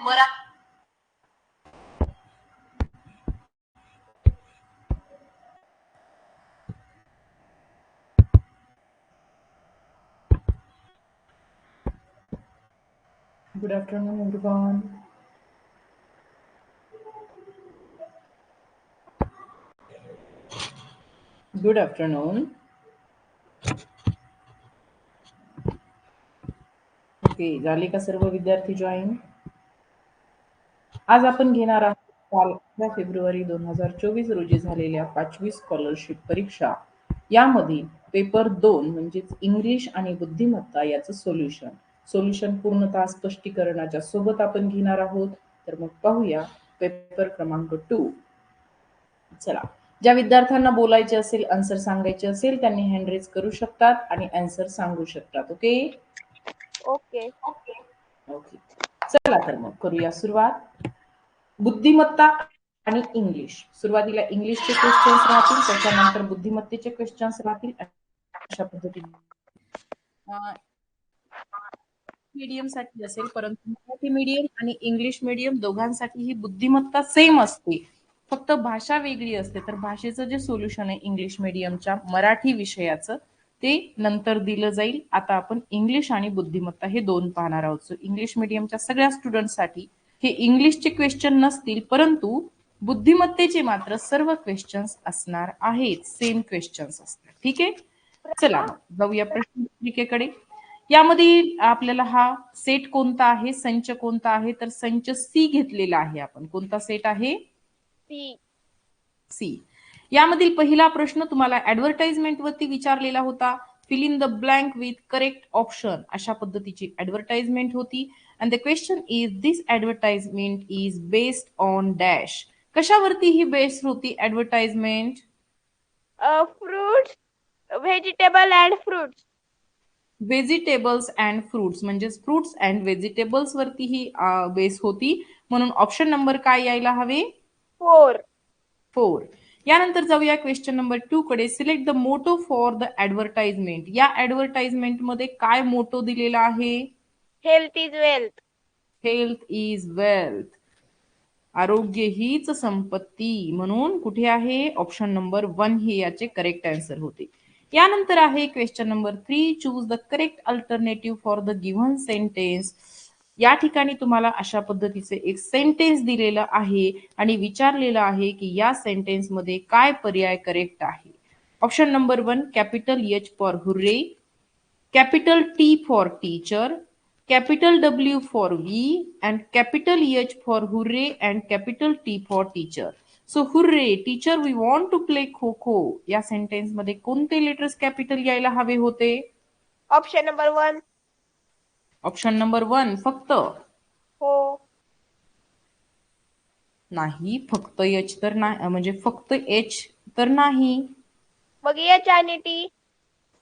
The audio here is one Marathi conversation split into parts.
Good afternoon, everyone. Good afternoon. Okay, झाले का सर्व विद्यार्थी जॉईन? आज आपण घेणार आहोत काल 11 फेब्रुवारी 2024 रोजी झालेल्या 5वी स्कॉलरशिप परीक्षा यामधील पेपर 2 म्हणजेच इंग्लिश आणि बुद्धिमत्ता याचं सोल्युशन पूर्णतः स्पष्टीकरणाच्या सोबत आपण घेणार आहोत. तर मग पाहूया पेपर क्रमांक 2. चला, ज्या विद्यार्थ्यांना बोलायचे असेल, आन्सर सांगायचे असेल त्यांनी हँड रेज करू शकतात आणि आन्सर सांगू शकतात. Okay okay. ओके, चला तर मग करूया सुरुवात. बुद्धिमत्ता आणि इंग्लिश. सुरुवातीला इंग्लिशचे क्वेश्चन्स राहतील, त्याच्यानंतर बुद्धिमत्तेचे क्वेश्चन्स राहतील. अशा पद्धतीने मीडियम साठी असेल, परंतु मराठी मीडियम आणि इंग्लिश मीडियम दोघांसाठी ही बुद्धिमत्ता सेम असते, फक्त भाषा वेगळी असते. तर भाषेचं जे सोल्युशन आहे इंग्लिश मीडियमच्या मराठी विषयाचं ते नंतर दिलं जाईल. आता आपण इंग्लिश आणि बुद्धिमत्ता हे दोन पाहणार आहोत. सो इंग्लिश मीडियमच्या सगळ्या स्टुडंटसाठी हे इंग्लिशचे क्वेश्चन नसतील, परंतु बुद्धिमत्तेचे मात्र सर्व क्वेश्चन्स असणार आहेत, सेम क्वेश्चन्स असतात. ठीक आहे, चला मग जाऊया प्रश्नपत्रिकेकडे. यामध्ये आपल्याला हा सेट कोणता आहे, संच कोणता आहे, तर संच सी घेतलेला आहे आपण. कोणता सेट आहे? सी. यामधील पहिला प्रश्न तुम्हाला ऍडव्हर्टाइजमेंट वरती विचारलेला होता. Fill in the blank with correct option अशा पद्धतीची ऍडव्हर्टाइजमेंट होती. And the question is this advertisement is based on dash. कशावरती ही बेस्ड होती advertisement? Fruits, vegetable and fruits. Vegetables and fruits म्हणजेच फ्रुट्स अँड व्हेजिटेबल्स वरती ही बेस होती, म्हणून ऑप्शन नंबर काय यायला हवे? 4. यानंतर जाऊया क्वेश्चन नंबर 2 कडे. Select the motto for the advertisement. या ऍडव्हर्टाइजमेंट मध्ये काय मोटो दिलेला आहे? Health is wealth. Health is wealth. आरोग्य हीच संपत्ती, म्हणून कुठे आहे? ऑप्शन नंबर 1 हे याचे करेक्ट आन्सर होते. यानंतर आहे question number 3. Choose the correct alternative for the given sentence. या ठिकाणी तुम्हाला अशा पद्धतीचे एक सेंटेन्स दिलेलं आहे आणि विचारलेलं आहे की या सेंटेन्स मध्ये काय पर्याय करेक्ट आहे. Option number 1 capital H for hurray, capital T for teacher, capital W for we and capital H for hooray and capital T for teacher. So hooray teacher we want to play kho-kho या सेंटेन्स मध्ये कोणते लेटर्स कॅपिटल यायला हवे होते? Option number 1. ऑप्शन नंबर 1 फक्त? हो. नाही, फक्त एच तर नाही, म्हणजे फक्त एच तर नाही. मग एच आणि टी?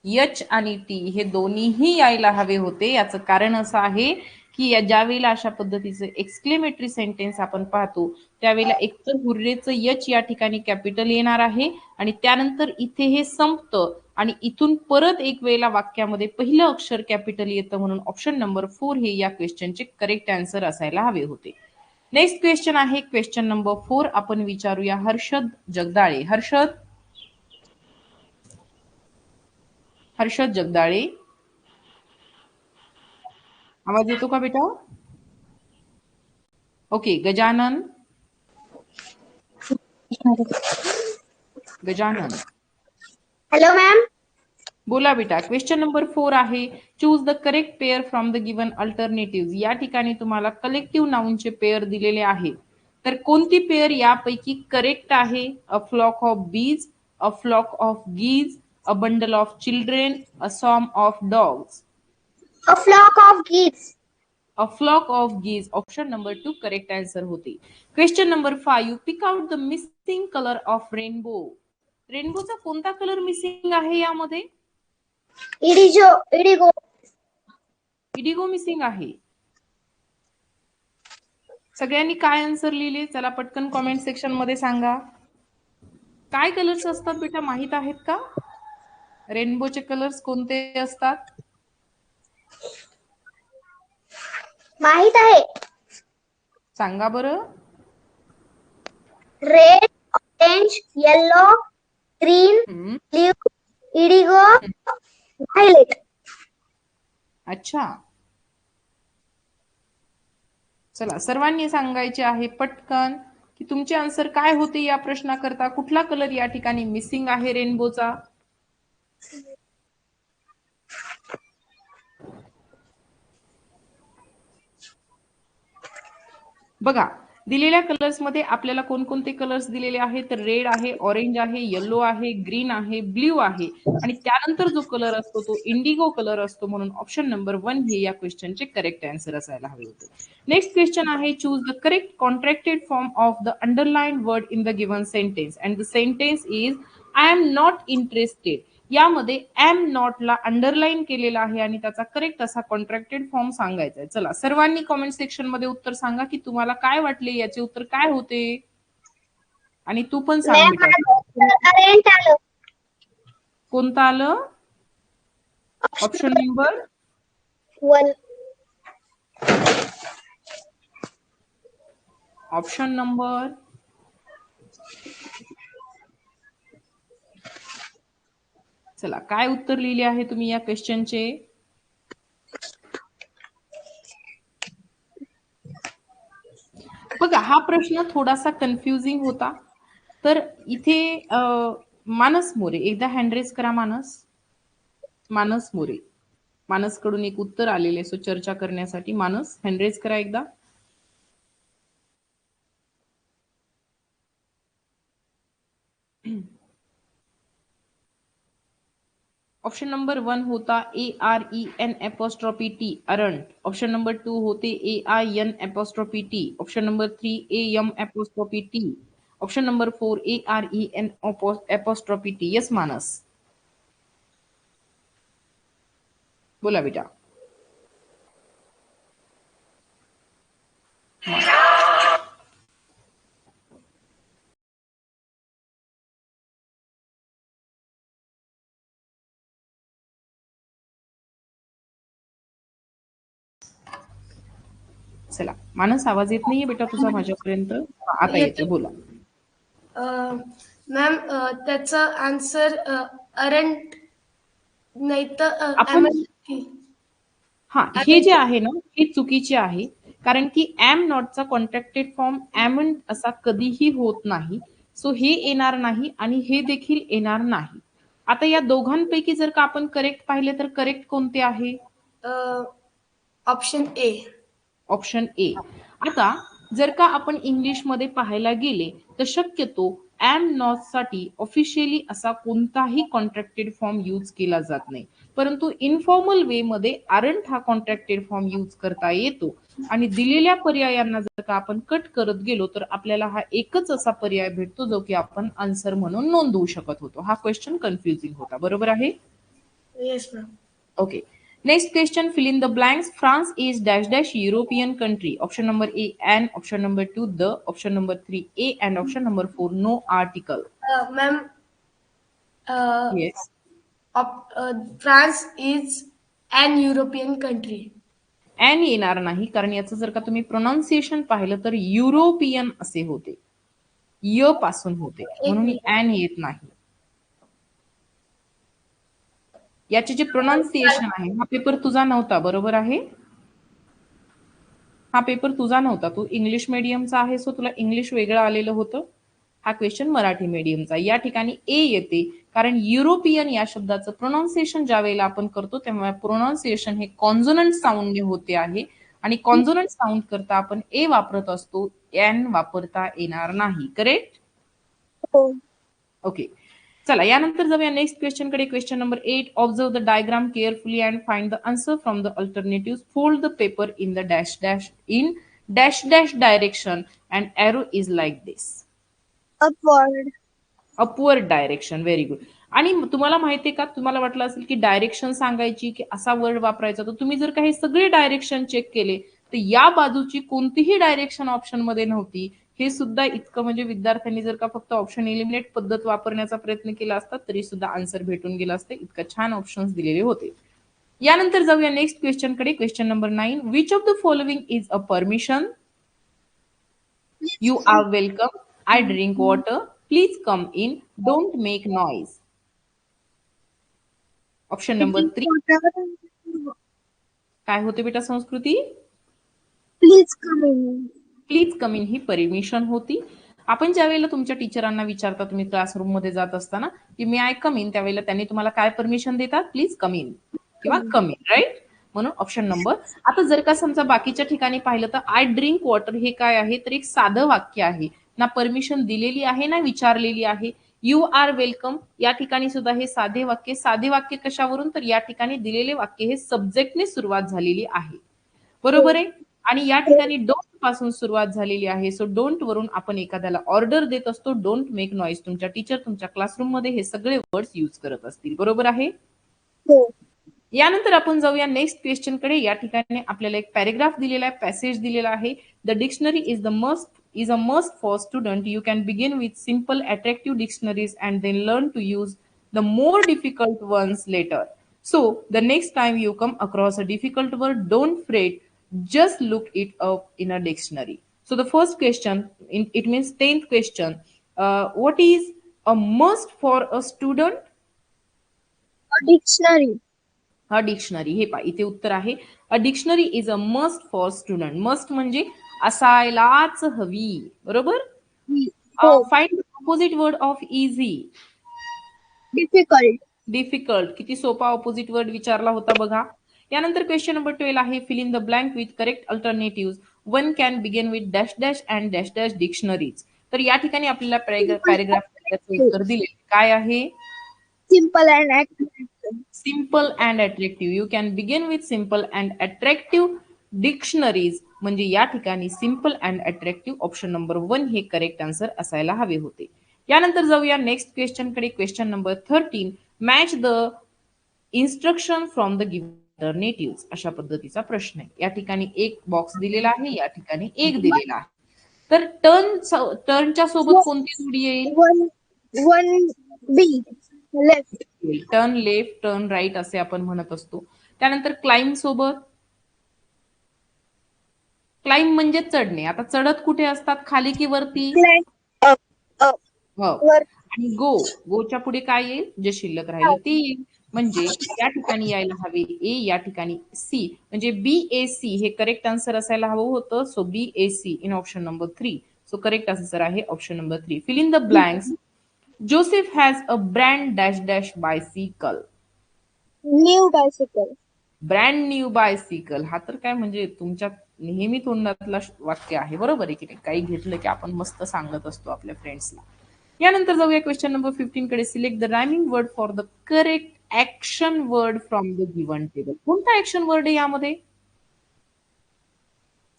एच आणि टी हे दोन्हीही यायला हवे होते. याचं कारण असं आहे की ज्या वेळेला अशा पद्धतीचे एक्सक्लेमेटरी सेंटेन्स आपण पाहतो त्यावेळेला एकतर हुर्रेचं एच या ठिकाणी कॅपिटल येणार आहे आणि त्यानंतर इथे हे संपतं आणि इथून परत एक वेळेला वाक्यामध्ये पहिलं अक्षर कॅपिटल येतं, म्हणून ऑप्शन नंबर 4 हे या क्वेश्चनचे करेक्ट आन्सर असायला हवे होते. नेक्स्ट क्वेश्चन आहे क्वेश्चन नंबर 4. आपण विचारूया हर्षद जगदाळे. हर्षद जगदाळे, आवाज येतो का बेटा? ओके. गजानन. Hello ma'am. बोला बेटा. क्वेश्चन नंबर 4 आहे. Choose the correct pair from the given alternative. या ठिकाणी तुम्हाला कलेक्टिव्ह नाउनचे पेअर दिलेले आहे, तर कोणती पेअर यापैकी करेक्ट आहे? अ flock of bees, a flock of geese, a bundle of children, a swarm of dogs. A flock of geese. A flock of geese. Option number 2 correct answer होती. Question number 5. Pick out the missing color of rainbow. रेनबोचा कोणता कलर मिसिंग आहे यामध्ये? इडिगो. इडिगो मिसिंग आहे. सगळ्यांनी काय आन्सर लिहिले? चला पटकन कमेंट सेक्शन मध्ये सांगा. काय कलर्स असतात बेटा, माहित आहेत का? रेनबोचे कलर्स कोणते असतात? माहित आहे. सांगा बरं. रेड, ऑरेंज, येलो, ग्रीन, हम्म, ब्लू, इंडिगो, व्हायलेट. अच्छा, चला सर्वांनी सांगायचे आहे पटकन की तुमचे आन्सर काय होते या प्रश्नाकरता. कुठला कलर या ठिकाणी मिसिंग आहे रेनबोचा? बघा, दिलेल्या कलर्स मध्ये आपल्याला कोणकोणते कलर्स दिलेले आहेत तर रेड आहे, ऑरेंज आहे, येलो आहे, ग्रीन आहे, ब्ल्यू आहे आणि त्यानंतर जो कलर असतो तो इंडिगो कलर असतो. म्हणून ऑप्शन नंबर 1 हे या क्वेश्चनचे करेक्ट आन्सर असायला हवे होते. नेक्स्ट क्वेश्चन आहे, choose the correct contracted form of the underlined word in the given sentence and the sentence is I am not interested. यामध्ये एम नॉट ला अंडरलाईन केलेला आहे आणि त्याचा करेक्ट असा कॉन्ट्रॅक्टेड फॉर्म सांगायचा आहे. चला सर्वांनी कॉमेंट सेक्शन मध्ये उत्तर सांगा की तुम्हाला काय वाटले, याचे उत्तर काय होते. आणि तू पण सांग बेटा. ऑरेंज आलं. कोणतं आलं? Option number 1. ऑप्शन नंबर चला काय उत्तर लिहिले आहे तुम्ही या क्वेश्चनचे? बघा, हा प्रश्न थोडासा कन्फ्युजिंग होता. तर इथे मानस मोरे, एकदा हँड रेज करा. मानस मोरे, मानस कडून एक उत्तर आलेले, सो चर्चा करण्यासाठी मानस हँड रेज करा एकदा. ऑप्शन नंबर 1 होता AREN' अरंट. ऑप्शन नंबर 2 होते AIN'. Option number 3 AM'. Option number 4 AREN'. Yes मानस, बोला बेटा. चला मानस, आवाज येत नाहीये बेटा तुझा माझ्यापर्यंत. आता येतोय, बोला. मॅम त्याचा आन्सर अरंट नाही तर आपण हा, हे जे आहे ना हे चुकीचे आहे. कारण की एम नॉटचा कॉन्ट्रॅक्टेड फॉर्म एमंट असा कधीही होत नाही. सो हे येणार नाही आणि हे देखील येणार नाही. आता या दोघांपैकी जर का आपण करेक्ट पाहिले तर करेक्ट कोणते आहे? Option A. Option A. आता जर का आपण इंग्लिशमध्ये पाहायला गेले तर शक्यतो एम नॉट साठी ऑफिशियली असा कोणताही कॉन्ट्रॅक्टेड फॉर्म यूज केला जात नाही. परंतु इनफॉर्मल वे मध्ये आरंट हा कॉन्ट्रॅक्टेड फॉर्म यूज करता येतो. आणि दिलेल्या पर्यायांना जर का आपण कट करत गेलो तर आपल्याला हा एकच असा पर्याय भेटतो जो की आपण आन्सर म्हणून नोंदवू शकत होतो. हा क्वेश्चन कन्फ्युजिंग होता, बरोबर आहे? Yes ma'am. Okay. Next question, fill in the blanks. France is dash dash European country. Option number A and option number 2 the, option number 3 A and option number 4 no article. Ma'am Yes. France is an European country. And येणार नाही, कारण याचं जर का तुम्ही प्रोनाउन्सिएशन पाहिलं तर युरोपियन असे होते, य पासून होते, म्हणून and येत नाही. याचे जे प्रोनाउन्सिएशन आहे, हा पेपर तुझा नव्हता, बरोबर आहे? हा पेपर तुझा नव्हता, तू इंग्लिश मीडियमचा आहे, सो तुला इंग्लिश वेगळं आलेलं होतं. हा क्वेश्चन मराठी मीडियमचा. या ठिकाणी ए येते कारण युरोपियन या शब्दाचं प्रोनाउन्सिएशन ज्या वेळेला आपण करतो तेव्हा प्रोनाउन्सिएशन हे कॉन्झोनंट साऊंडने होते आहे आणि कॉन्झोनंट साऊंड करता आपण ए वापरत असतो, एन वापरता येणार नाही. करेक्ट? ओके. चला यानंतर जाऊया नेक्स्ट क्वेश्चन कडे. Question number 8. Observe the diagram carefully and find the answer from the alternative. Fold the paper in the dash dash in dash dash direction and arrow is like this. Upward. Upward direction. Very good. आणि तुम्हाला माहितीये का, तुम्हाला वाटलं असेल की डायरेक्शन सांगायची की असा वर्ड वापरायचा, तर तुम्ही जर का हे सगळे डायरेक्शन चेक केले तर या बाजूची कोणतीही डायरेक्शन ऑप्शन मध्ये नव्हती. हे सुद्धा इतकं म्हणजे विद्यार्थ्यांनी जर का फक्त ऑप्शन एलिमिनेट पद्धत वापरण्याचा प्रयत्न केला असता तरी सुद्धा आन्सर भेटून गेला असते. इतकं छान ऑप्शन्स दिलेले होते. यानंतर जाऊया नेक्स्ट क्वेश्चन कडे. Question number 9. Which of the following is a permission? You are welcome, I drink water, please come in, don't make noise. Option number 3 काय होते बेटा Sanskruti? Please come in. Please come in ही परमिशन होती. आपण ज्या वेळेला तुमच्या टीचरांना विचारता तुम्ही क्लासरूम मध्ये जात असताना की मी आय कम इन, त्यावेळेला त्यांनी तुम्हाला काय परमिशन देतात? प्लीज कम इन किंवा कम इन, राईट? म्हणून ऑप्शन नंबर. आता जर का समजा बाकीच्या ठिकाणी पाहिलं तर आय ड्रिंक वॉटर हे काय आहे? तर एक साधं वाक्य आहे, ना परमिशन दिलेली आहे ना विचारलेली आहे. यू आर वेलकम या ठिकाणी सुद्धा हे साधे वाक्य कशावरून? तर या ठिकाणी दिलेले वाक्य हे सब्जेक्टने सुरुवात झालेली आहे, बरोबर आहे. आणि या ठिकाणी डोंट पासून सुरुवात झालेली आहे. सो डोंट वरून आपण एखाद्याला ऑर्डर देत असतो, डोंट मेक नॉईज. तुमच्या टीचर तुमच्या क्लासरूम मध्ये हे सगळे वर्ड्स यूज करत असतील, बरोबर आहे. हो. यानंतर आपण जाऊया नेक्स्ट क्वेश्चन कडे. या ठिकाणी आपल्याला एक पॅरेग्राफ दिलेला आहे, पॅसेज दिलेला आहे. The dictionary is a must for student. You can begin with simple attractive dictionaries and then learn to use the more difficult ones later. So the next time you come across a difficult word, don't fret, just look it up in a dictionary. So the first question, it means 10th question. What is a must for a student? Dictionary. A dictionary. हे पहा इथे उत्तर आहे. A dictionary is a must for student. Must म्हणजे असायलाच हवी, बरोबर. हो. Find opposite word of easy. Difficult. Difficult. किती सोपा ऑपोजिट वर्ड विचारला होता बघा. यानंतर क्वेश्चन नंबर 12 आहे, fill in the blank with correct alternative. One can begin with dash dash and dash dash dictionaries. तर या ठिकाणी आपल्याला पॅरेग्राफ उत्तर दिले काय आहे? Simple and active. Simple and attractive. You can begin with simple and attractive dictionaries. म्हणजे या ठिकाणी simple and attractive option number 1 हे करेक्ट आन्सर असायला हवे होते. यानंतर जाऊया नेक्स्ट क्वेश्चन कडे. Question number 13. Match the instruction from the given alternative. अशा पद्धतीचा प्रश्न आहे. या ठिकाणी एक बॉक्स दिलेला आहे, या ठिकाणी एक दिलेला आहे. तर टर्नच्या सोबत कोणती जोडी येईल? One B left. Turn left, turn right असे आपण म्हणत असतो. त्यानंतर क्लाइंब सोबत, क्लाइंब म्हणजे चढणे. आता चढत कुठे असतात, खाली की वरती? हो. आणि गोच्या पुढे काय येईल? जे शिल्लक राहिलं ते येईल. म्हणजे या ठिकाणी यायला हवे ए, या ठिकाणी सी. म्हणजे BAC हे करेक्ट आन्सर असायला हवं होतं. So BAC in option number 3. So correct answer आहे option number 3. Fill in the blanks. Joseph has a brand dash dash bicycle. New bicycle. Brand new bicycle. हा तर काय म्हणजे तुमच्या नेहमी तोंडातला वाक्य आहे, बरोबर आहे की नाही. काही घेतलं की आपण मस्त सांगत असतो आपल्या फ्रेंड्सला. यानंतर जाऊया क्वेश्चन नंबर 15 कडे. Select the rhyming word for the correct action word from the given table. कोणता ऍक्शन वर्ड आहे यामध्ये?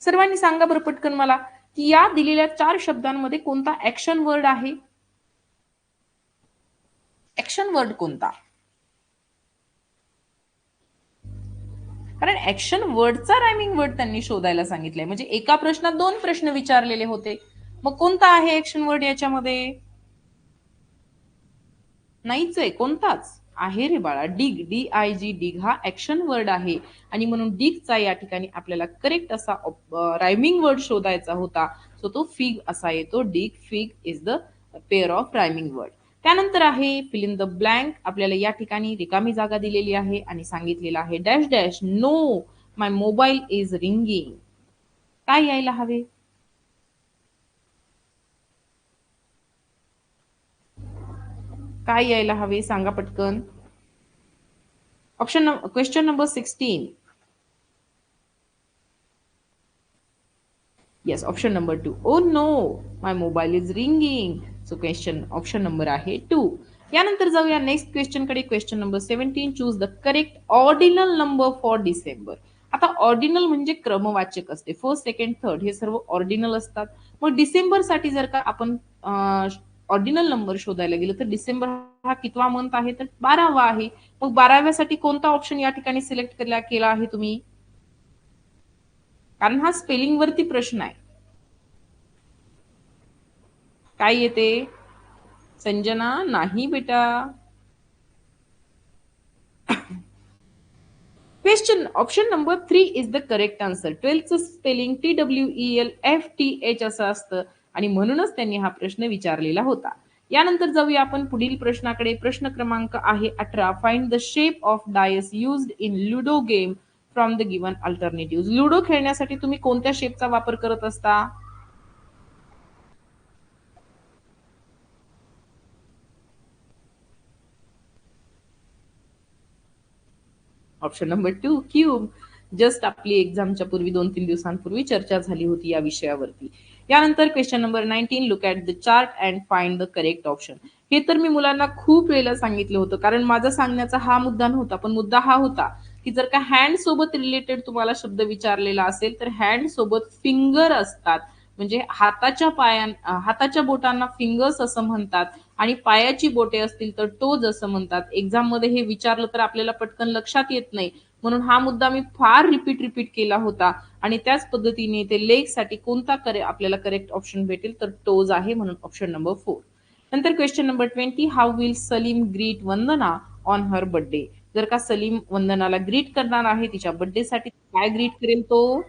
सर्वांनी सांगा बरं पटकन मला की या दिलेल्या 4 शब्दांमध्ये कोणता ऍक्शन वर्ड आहे? ऍक्शन वर्ड कोणता? कारण ऍक्शन वर्डचा रायमिंग वर्ड त्यांनी शोधायला सांगितलंय. म्हणजे एका प्रश्नात 2 प्रश्न विचारलेले होते. मग कोणता आहे ऍक्शन वर्ड याच्यामध्ये? नाहीच आहे, कोणताच आहे रे बाळा. डिग, DIG, डिग हा ऍक्शन वर्ड आहे. आणि म्हणून डिगचा या ठिकाणी आपल्याला करेक्ट असा रायमिंग वर्ड शोधायचा होता. सो तो फिग असा येतो. Dig, fig is the pair of rhyming word. त्यानंतर आहे फिल इन द ब्लँक. आपल्याला या ठिकाणी रिकामी जागा दिलेली आहे आणि सांगितलेलं आहे dash dash no my mobile is ringing. काय यायला हवे? काय यायला हवे सांगा पटकन. Question number 16. Yes, option number 2. Oh no, my mobile is ringing. So question option number आहे 2. यानंतर जाऊया नेक्स्ट क्वेश्चन कडे. Question number 17. Choose the correct ordinal number for December. आता ऑर्डिनल म्हणजे क्रमवाचक असते. फर्स्ट, सेकंड, थर्ड हे सर्व ऑर्डिनल असतात. मग डिसेंबर साठी जर का आपण ऑर्डिनल नंबर शोधायला गेलो तर डिसेंबर हा कितवा मंथ आहे? तर 12वा आहे. मग 12व्यासाठी कोणता ऑप्शन या ठिकाणी सिलेक्ट केला आहे तुम्ही? कारण हा स्पेलिंग वरती प्रश्न आहे. काय येते? संजना नाही बेटा. Question option number 3 is the correct answer. 12th spelling TWELFTH असं असतं आणि म्हणूनच त्यांनी हा प्रश्न विचारलेला होता. यानंतर जाऊया आपण पुढील प्रश्नाकडे. प्रश्न क्रमांक आहे 18. Find the shape of dice used in ludo game from the given alternative. Ludo खेळण्यासाठी तुम्ही कोणत्या शेपचा वापर करत असता? Option number 2 cube. जस्ट आपली एक्झामच्या पूर्वी 2-3 दिवसांपूर्वी चर्चा झाली होती या विषयावरती. यानंतर question number 19. Look at the chart and find the correct option. हे तर मी मुलांना खूप वेळेला सांगितलं होतं, कारण माझा सांगण्याचा हा मुद्दा नव्हता, पण मुद्दा हा होता की जर का हँड सोबत रिलेटेड तुम्हाला शब्द विचारलेला असेल तर हँड सोबत फिंगर असतात, म्हणजे हाताच्या बोटांना फिंगर्स असं म्हणतात आणि पायाची बोटे असतील तर टोज असं म्हणतात. एक्झाम मध्ये हे विचारलं तर आपल्याला पटकन लक्षात येत नाही, म्हणून हा मुद्दा मी फार रिपीट केला होता आणि त्याच पद्धतीने ते लेग साठी कोणता आपल्याला करेक्ट ऑप्शन भेटेल तर टोज आहे, म्हणून ऑप्शन नंबर 4. नंतर question number 20. How will Salim greet Vandana on her birthday. जर का सलीम वंदनाला ग्रीट करणार आहे तिच्या बर्थडे साठी, काय ग्रीट करेल तो?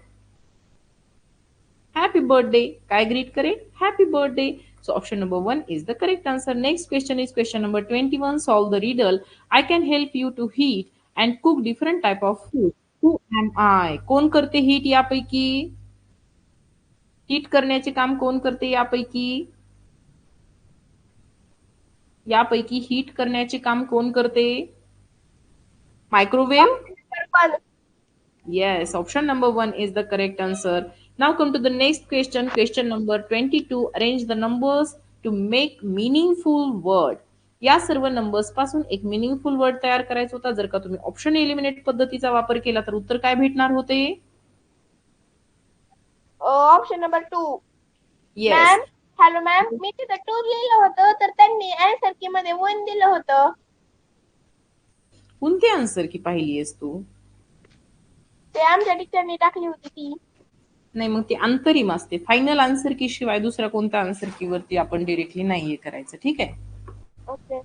Happy birthday. काय ग्रीट करेल? Happy birthday. So option number 1 is the correct answer. Next question is question number 21. Solve the riddle. I can help you to heat and cook different type of food. Who am I? कोण करते हीट यापैकी? हीट करण्याचे काम कोण करते यापैकी? यापैकी हीट करण्याचे काम कोण करते? Microwave? One. Yes, option number 1 is the correct answer. Now come to the next question. Question number 22. Arrange the numbers to make meaningful word. या सर्व नंबर्स पासून एक मिनिंगफुल वर्ड तयार करायचा होता. जर का तुम्ही ऑप्शन एलिमिनेट पद्धतीचा वापर केला तर उत्तर काय भेटणार होते? Option number 2. Yes. Ma'am, hello ma'am, मी तिथं 2 लिहिलं होतं तर त्यांनी आन्सर की मध्ये 1 दिलं होतं. कोणती आन्सर की पाहिली आहेस तू? ते आमच्या टीचरनी टाकली होती ती. नाही, मग ती अंतरिम असते. फायनल आन्सर की शिवाय दुसऱ्या कोणत्या आन्सर की वरती आपण डिरेक्टली नाहीये करायचं. ठीक आहे, ओके.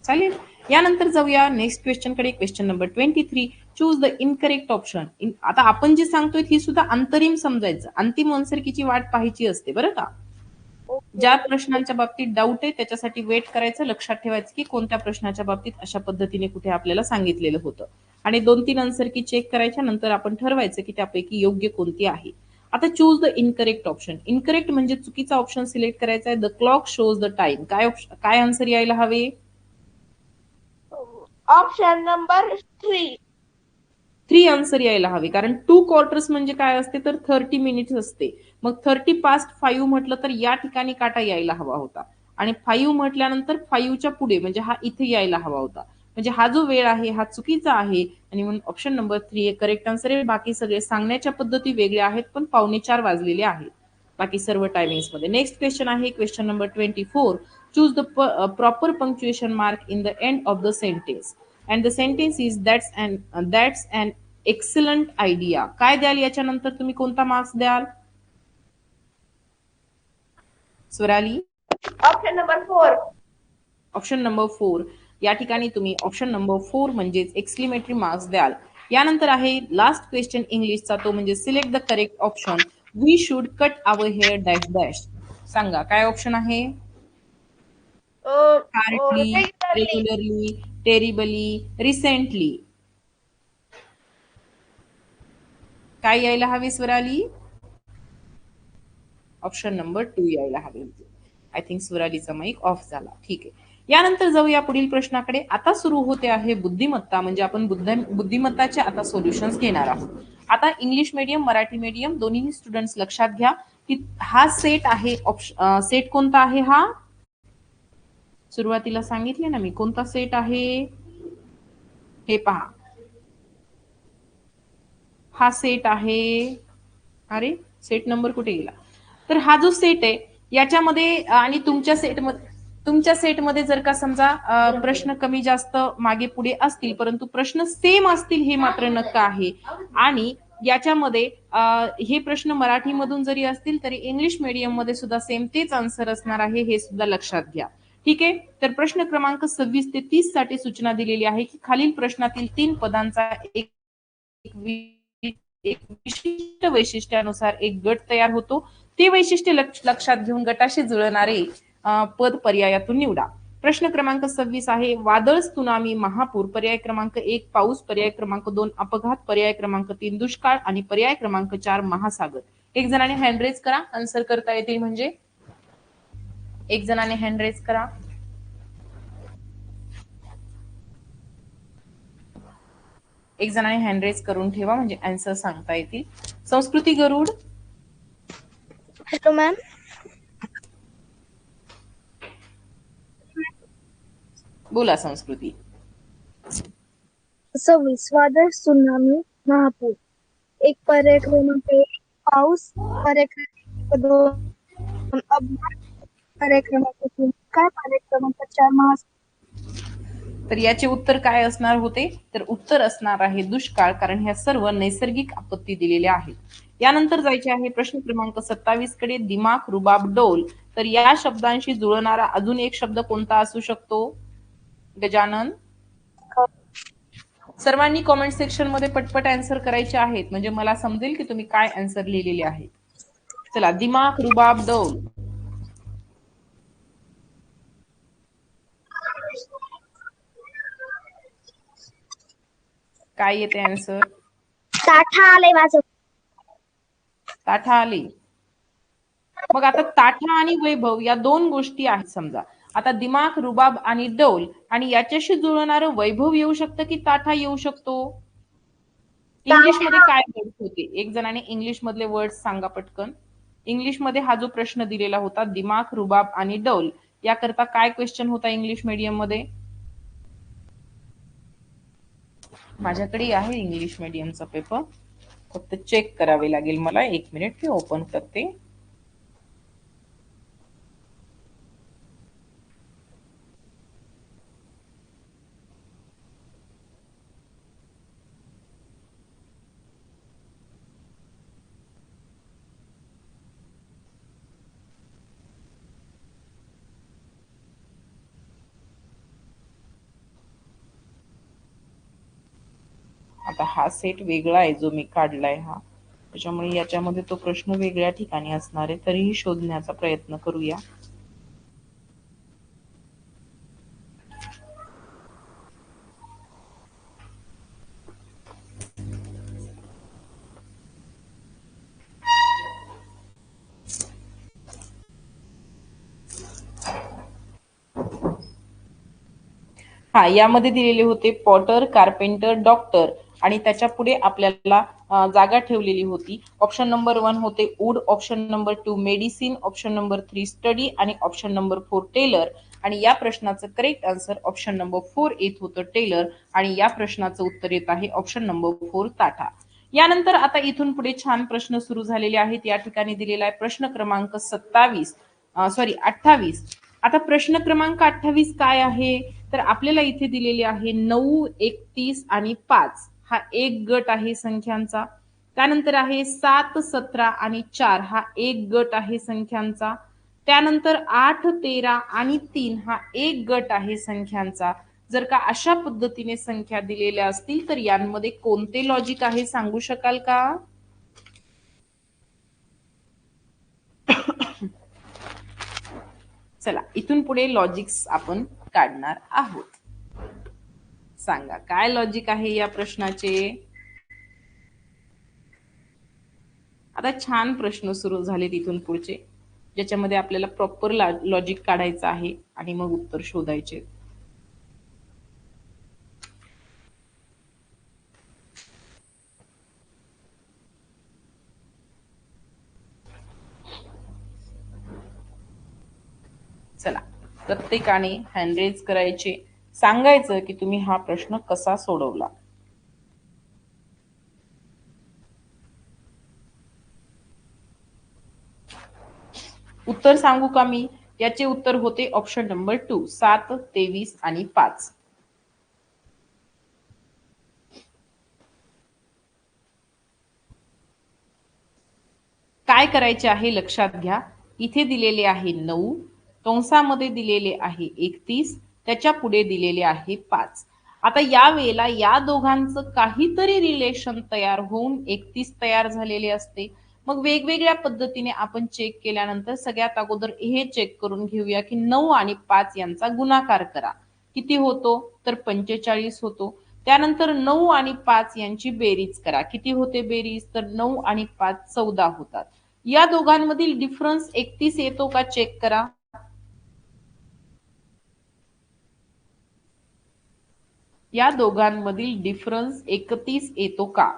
चालेल. यानंतर जाऊया नेक्स्ट क्वेश्चन कडे. Question number 23. Choose the incorrect option. आता आपण जे सांगतोय ही सुद्धा अंतरिम समजायचं, अंतिम आन्सर कीची वाट पाहायची असते बरं का. ज्या प्रश्नांच्या बाबतीत डाऊट आहे त्याच्यासाठी वेट करायचं. लक्षात ठेवायचं की कोणत्या प्रश्नाच्या बाबतीत अशा पद्धतीने कुठे आपल्याला सांगितलेलं होतं आणि 2-3 आन्सर की चेक करायच्या नंतर आपण ठरवायचं की त्यापैकी योग्य कोणती आहे. आता choose the incorrect option. Incorrect म्हणजे चुकीचा ऑप्शन सिलेक्ट करायचा आहे. The clock shows the time. काय आन्सर यायला हवे? Option number 3. 3 आन्सर यायला हवे, कारण 2 क्वार्टर्स म्हणजे काय असते तर 30 मिनिट्स असते. मग 30 पास्ट 5 म्हटलं तर या ठिकाणी काटा यायला हवा होता आणि 5 म्हटल्यानंतर 5च्या पुढे म्हणजे हा इथे यायला हवा होता. म्हणजे हा जो वेळ आहे हा चुकीचा आहे आणि म्हणून ऑप्शन नंबर 3 हे करेक्ट आन्सर आहे. बाकी सगळे सांगण्याच्या पद्धती वेगळ्या आहेत, पण 3:45 वाजलेले आहेत बाकी सर्व टायमिंग्स मध्ये. नेक्स्ट क्वेश्चन आहे question number 24. Choose the proper punctuation mark in the end of the sentence and the sentence is that's an excellent idea. काय द्याल याच्यानंतर तुम्ही कोणता मार्क्स द्याल? Swarali? Option number 4. Option number 4. या ठिकाणी तुम्ही ऑप्शन नंबर 4 म्हणजेच एक्सक्लेमेटरी मार्क्स द्याल. यानंतर आहे लास्ट क्वेश्चन इंग्लिशचा, तो म्हणजे select the correct option. We should cut our hair dash dash. सांगा काय ऑप्शन आहे? Hardly, regularly, terribly, recently. काय यायला हवे स्वराली? ऑप्शन नंबर 2 यायला हवे. आय थिंक स्वरालीचा माईक ऑफ झाला. ठीक आहे, यानंतर जाऊया पुढील प्रश्नाकडे. आता सुरू होते आहे बुद्धिमत्ता, म्हणजे आपण बुद्धिमत्ताचे आता सोल्युशन्स घेणार आहोत. आता इंग्लिश मीडियम मराठी मीडियम दोन्ही स्टुडंट्स लक्षात घ्या की हा सेट आहे. सेट कोणता आहे? हा सुरुवातीला सांगितले ना मी कोणता सेट आहे. हे पहा, हा सेट आहे. अरे सेट नंबर कुठे गेला? तर हा जो सेट आहे याच्यामध्ये आणि तुमच्या सेटमध्ये जर का समजा प्रश्न कमी जास्त मागे पुढे असतील परंतु प्रश्न सेम असतील हे मात्र नक्की आहे. आणि याच्यामध्ये हे प्रश्न मराठीमधून जरी असतील तरी इंग्लिश मीडियम मध्ये सुद्धा सेम तेच आन्सर असणार आहे, हे सुद्धा लक्षात घ्या. ठीक आहे, तर प्रश्न क्रमांक 26 ते 30 साठी सूचना दिलेली आहे की खालील प्रश्नातील 3 पदांचा एक एक विशिष्ट वैशिष्ट्यानुसार एक गट तयार होतो. ते वैशिष्ट्य लक्षात घेऊन गटाशी जुळणारे पद पर्यायातून निवडा. प्रश्न क्रमांक 26 आहे वादळ, त्सुनामी, महापूर. पर्याय क्रमांक 1 पाऊस, पर्याय क्रमांक 2 अपघात, पर्याय क्रमांक 3 दुष्काळ आणि पर्याय क्रमांक 4 महासागर. एक जणाने हँड रेज करा, आन्सर करता येतील म्हणजे. एक जणाने हँड रेज करा. एक जणाने हँड रेज करून ठेवा म्हणजे आन्सर सांगता येतील. संस्कृती गरुड. Hello ma'am. बोला संस्कृती. 26 वादळ, त्सुनामी, महापूर. एक पर्याय क्रमांक 1 पाऊस, पर्याय क्रमांक 2 अपघात, पर्याय क्रमांक 3 काय, पर्याय क्रमांक 4 महासागर. तर याचे उत्तर काय असणार होते, तर उत्तर असणार आहे दुष्काळ, कारण ह्या सर्व नैसर्गिक आपत्ती दिलेल्या आहेत. यानंतर जायचे आहे प्रश्न क्रमांक 27 कडे. दिमाग, रुबाब, डौल. तर या शब्दांशी जुळणारा अजून एक शब्द कोणता असू शकतो गजानन? सर्वांनी कॉमेंट सेक्शन मध्ये पटपट आन्सर करायचे आहेत म्हणजे मला समजेल की तुम्ही काय आन्सर लिहिलेले आहेत. चला, दिमाग, रुबाब, डौल. काय येते आन्सर? ताठा आले माझं. ताठा आले. मग आता ताठा आणि वैभव या दोन गोष्टी आहेत समजा. आता दिमाग, रुबाब आणि डौल आणि याच्याशी जुळणारं वैभव येऊ शकतं की ताठा येऊ शकतो? इंग्लिश मध्ये काय वर्ड्स होते? एक जणाने इंग्लिश मधले वर्ड्स सांगा पटकन. इंग्लिश मध्ये हा जो प्रश्न दिलेला होता दिमाग, रुबाब आणि डौल याकरता काय क्वेश्चन होता इंग्लिश मीडियम मध्ये? माझ्याकडे आहे इंग्लिश मीडियमचा पेपर, फक्त चेक करावे लागेल मला. 1 मिनिट मी ओपन करते. आता हा सेट वेगळा आहे जो मी काढलाय हा, त्याच्यामुळे याच्यामध्ये तो प्रश्न वेगळ्या ठिकाणी असणार आहे. तरीही शोधण्याचा प्रयत्न करूया. हा, यामध्ये दिलेले होते पॉटर, कार्पेंटर, डॉक्टर आणि त्याच्या पुढे आपल्याला जागा ठेवलेली होती. ऑप्शन नंबर 1 होते wood, option number 2 medicine, option number 3 study आणि ऑप्शन नंबर 4 टेलर. आणि या प्रश्नाचं करेक्ट आन्सर ऑप्शन नंबर 4 येत होतं टेलर आणि या प्रश्नाचं उत्तर येत आहे ऑप्शन नंबर 4 ताठा. यानंतर आता इथून पुढे छान प्रश्न सुरू झालेले आहेत. या ठिकाणी दिलेला आहे प्रश्न क्रमांक 28. आता प्रश्न क्रमांक 28 काय आहे, तर आपल्याला इथे दिलेले आहे 9, 31 आणि 5 हा एक गट आहे संख्यांचा. त्यानंतर आहे 7, 17 आणि 4 हा एक गट आहे संख्यांचा. त्यानंतर 8, 13 आणि 3 हा एक गट आहे संख्यांचा. जर का अशा पद्धतीने संख्या दिलेल्या असतील तर यांमध्ये कोणते लॉजिक आहे सांगू शकाल का? चला, इथून पुढे लॉजिक्स आपण काढणार आहोत. सांगा काय लॉजिक आहे या प्रश्नाचे. आता छान प्रश्न सुरू झाले तिथून पुढचे, ज्याच्यामध्ये आपल्याला प्रॉपर लॉजिक काढायचं आहे आणि मग उत्तर शोधायचे. चला, प्रत्येकाने हँड रेज करायचे, सांगायचं की तुम्ही हा प्रश्न कसा सोडवला. उत्तर सांगू का मी? याचे उत्तर होते ऑप्शन नंबर 2 7, 23 आणि 5. काय करायचे आहे लक्षात घ्या. इथे दिलेले आहे 9, कंसामध्ये दिलेले आहे 31, त्याच्या पुढे दिलेले आहे 5. आता या वेळेला या दोघांचं काहीतरी रिलेशन तयार होऊन 31 तयार झालेले असते. मग वेगवेगळ्या पद्धतीने आपण चेक केल्यानंतर सगळ्यात अगोदर हे चेक करून घेऊया की 9 आणि 5 यांचा गुणाकार करा. किती होतो? तर 45 होतो. त्यानंतर 9 आणि 5 यांची बेरीज करा. किती होते बेरीज? तर 9 आणि 5 14 होतात. या दोघांमधील डिफरन्स 31 येतो का चेक करा. या दोघांमधील डिफरन्स 31 येतो का?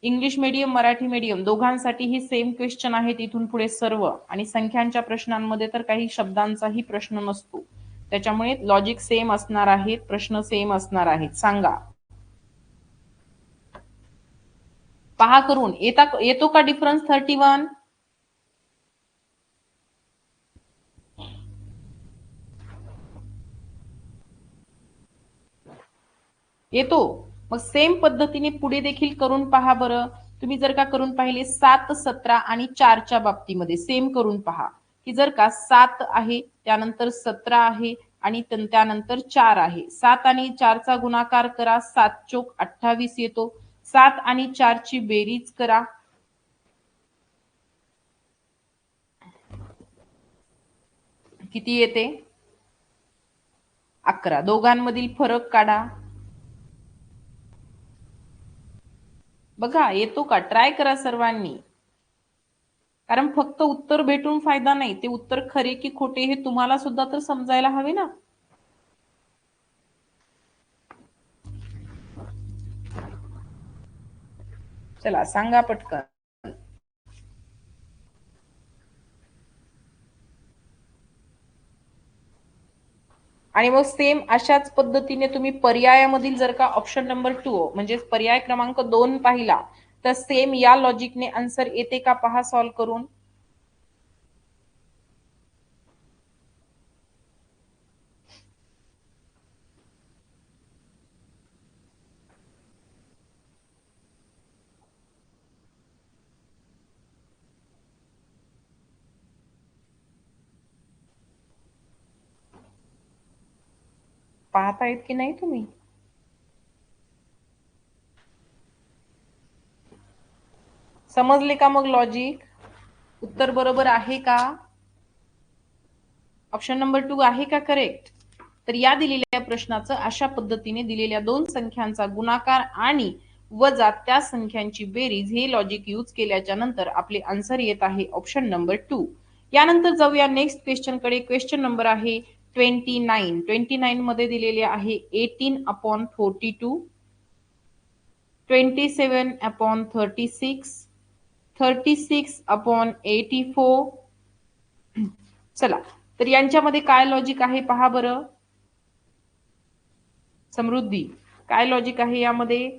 इंग्लिश मीडियम मराठी मीडियम दोघांसाठी ही सेम क्वेश्चन आहे तिथून पुढे सर्व. आणि संख्यांच्या प्रश्नांमध्ये तर काही शब्दांचाही प्रश्न नसतो, त्याच्यामुळे लॉजिक सेम असणार आहेत, प्रश्न सेम असणार आहेत. सांगा, पहा करून येतो का डिफरन्स 31? येतो. मग सेम पद्धतीने पुढे देखील करून पहा बरं. तुम्ही जर का करून पाहिले 7, 17 आणि 4च्या बाबतीमध्ये सेम करून पहा की जर का 7 आहे, त्यानंतर 17 आहे आणि त्यानंतर 4 आहे. 7 आणि 4चा गुणाकार करा, 7 चोक 28 येतो. 7 आणि 4ची बेरीज करा, किती येते? 11. दोघांमधील फरक काढा. बघा येतो का? ट्राय करा सर्वांनी. कारण फक्त उत्तर भेटून फायदा नाही, ते उत्तर खरे की खोटे हे तुम्हाला सुद्धा तर समजायला हवे ना. चला सांगा पटकन. आणि मग सेम अशाच पद्धतीने तुम्ही पर्यायामधील जर का ऑप्शन नंबर 2 म्हणजे पर्याय क्रमांक 2 पाहिला तर सेम या लॉजिकने आन्सर येते का पहा सॉल्व्ह करून. पाहतायत की नाही तुम्ही? समजले का मग लॉजिक? उत्तर बरोबर आहे का? ऑप्शन नंबर 2 आहे का करेक्ट? तर या दिलेल्या प्रश्नाचं अशा पद्धतीने दिलेल्या दोन संख्यांचा गुणाकार आणि वजा त्या संख्यांची बेरीज हे लॉजिक यूज केल्याच्या नंतर आपले आन्सर येत आहे ऑप्शन नंबर 2. यानंतर जाऊया नेक्स्ट क्वेश्चन कडे. क्वेश्चन नंबर आहे 29. 29 मध्ये दिलेले आहे 18/42, 27/36, 36/84. चला तर यांच्यामध्ये काय लॉजिक आहे पहा बरं. समृद्धी, काय लॉजिक आहे यामध्ये?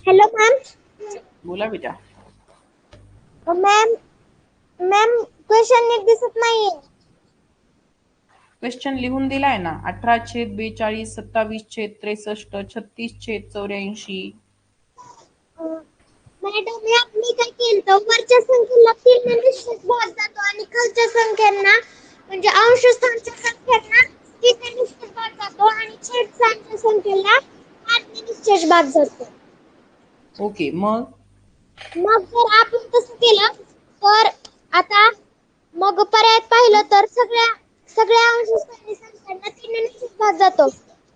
Hello ma'am. बोला बेटा. मॅम मॅम क्वेश्चन नीट दिसत नाहीये. क्वेश्चन लिहून दिलाय ना, 18/42, 27/63, 36/84. मॅडम मी काय केलं, वरच्या संख्येला 3 ने निश्चित भाग जातो आणि खालच्या संख्यांना म्हणजे अंश स्थानच्या संख्यांना 3 ने निश्चित भाग जातो आणि छेद स्थानच्या संख्येला 8 ने निश्चित भाग जातो. ओके, मग जर आपण तसं केलं तर आता मग पर्याय पाहिलं तर सगळ्या अंश स्थानी संख्यांना 3 ने निश्चित भाग जातो.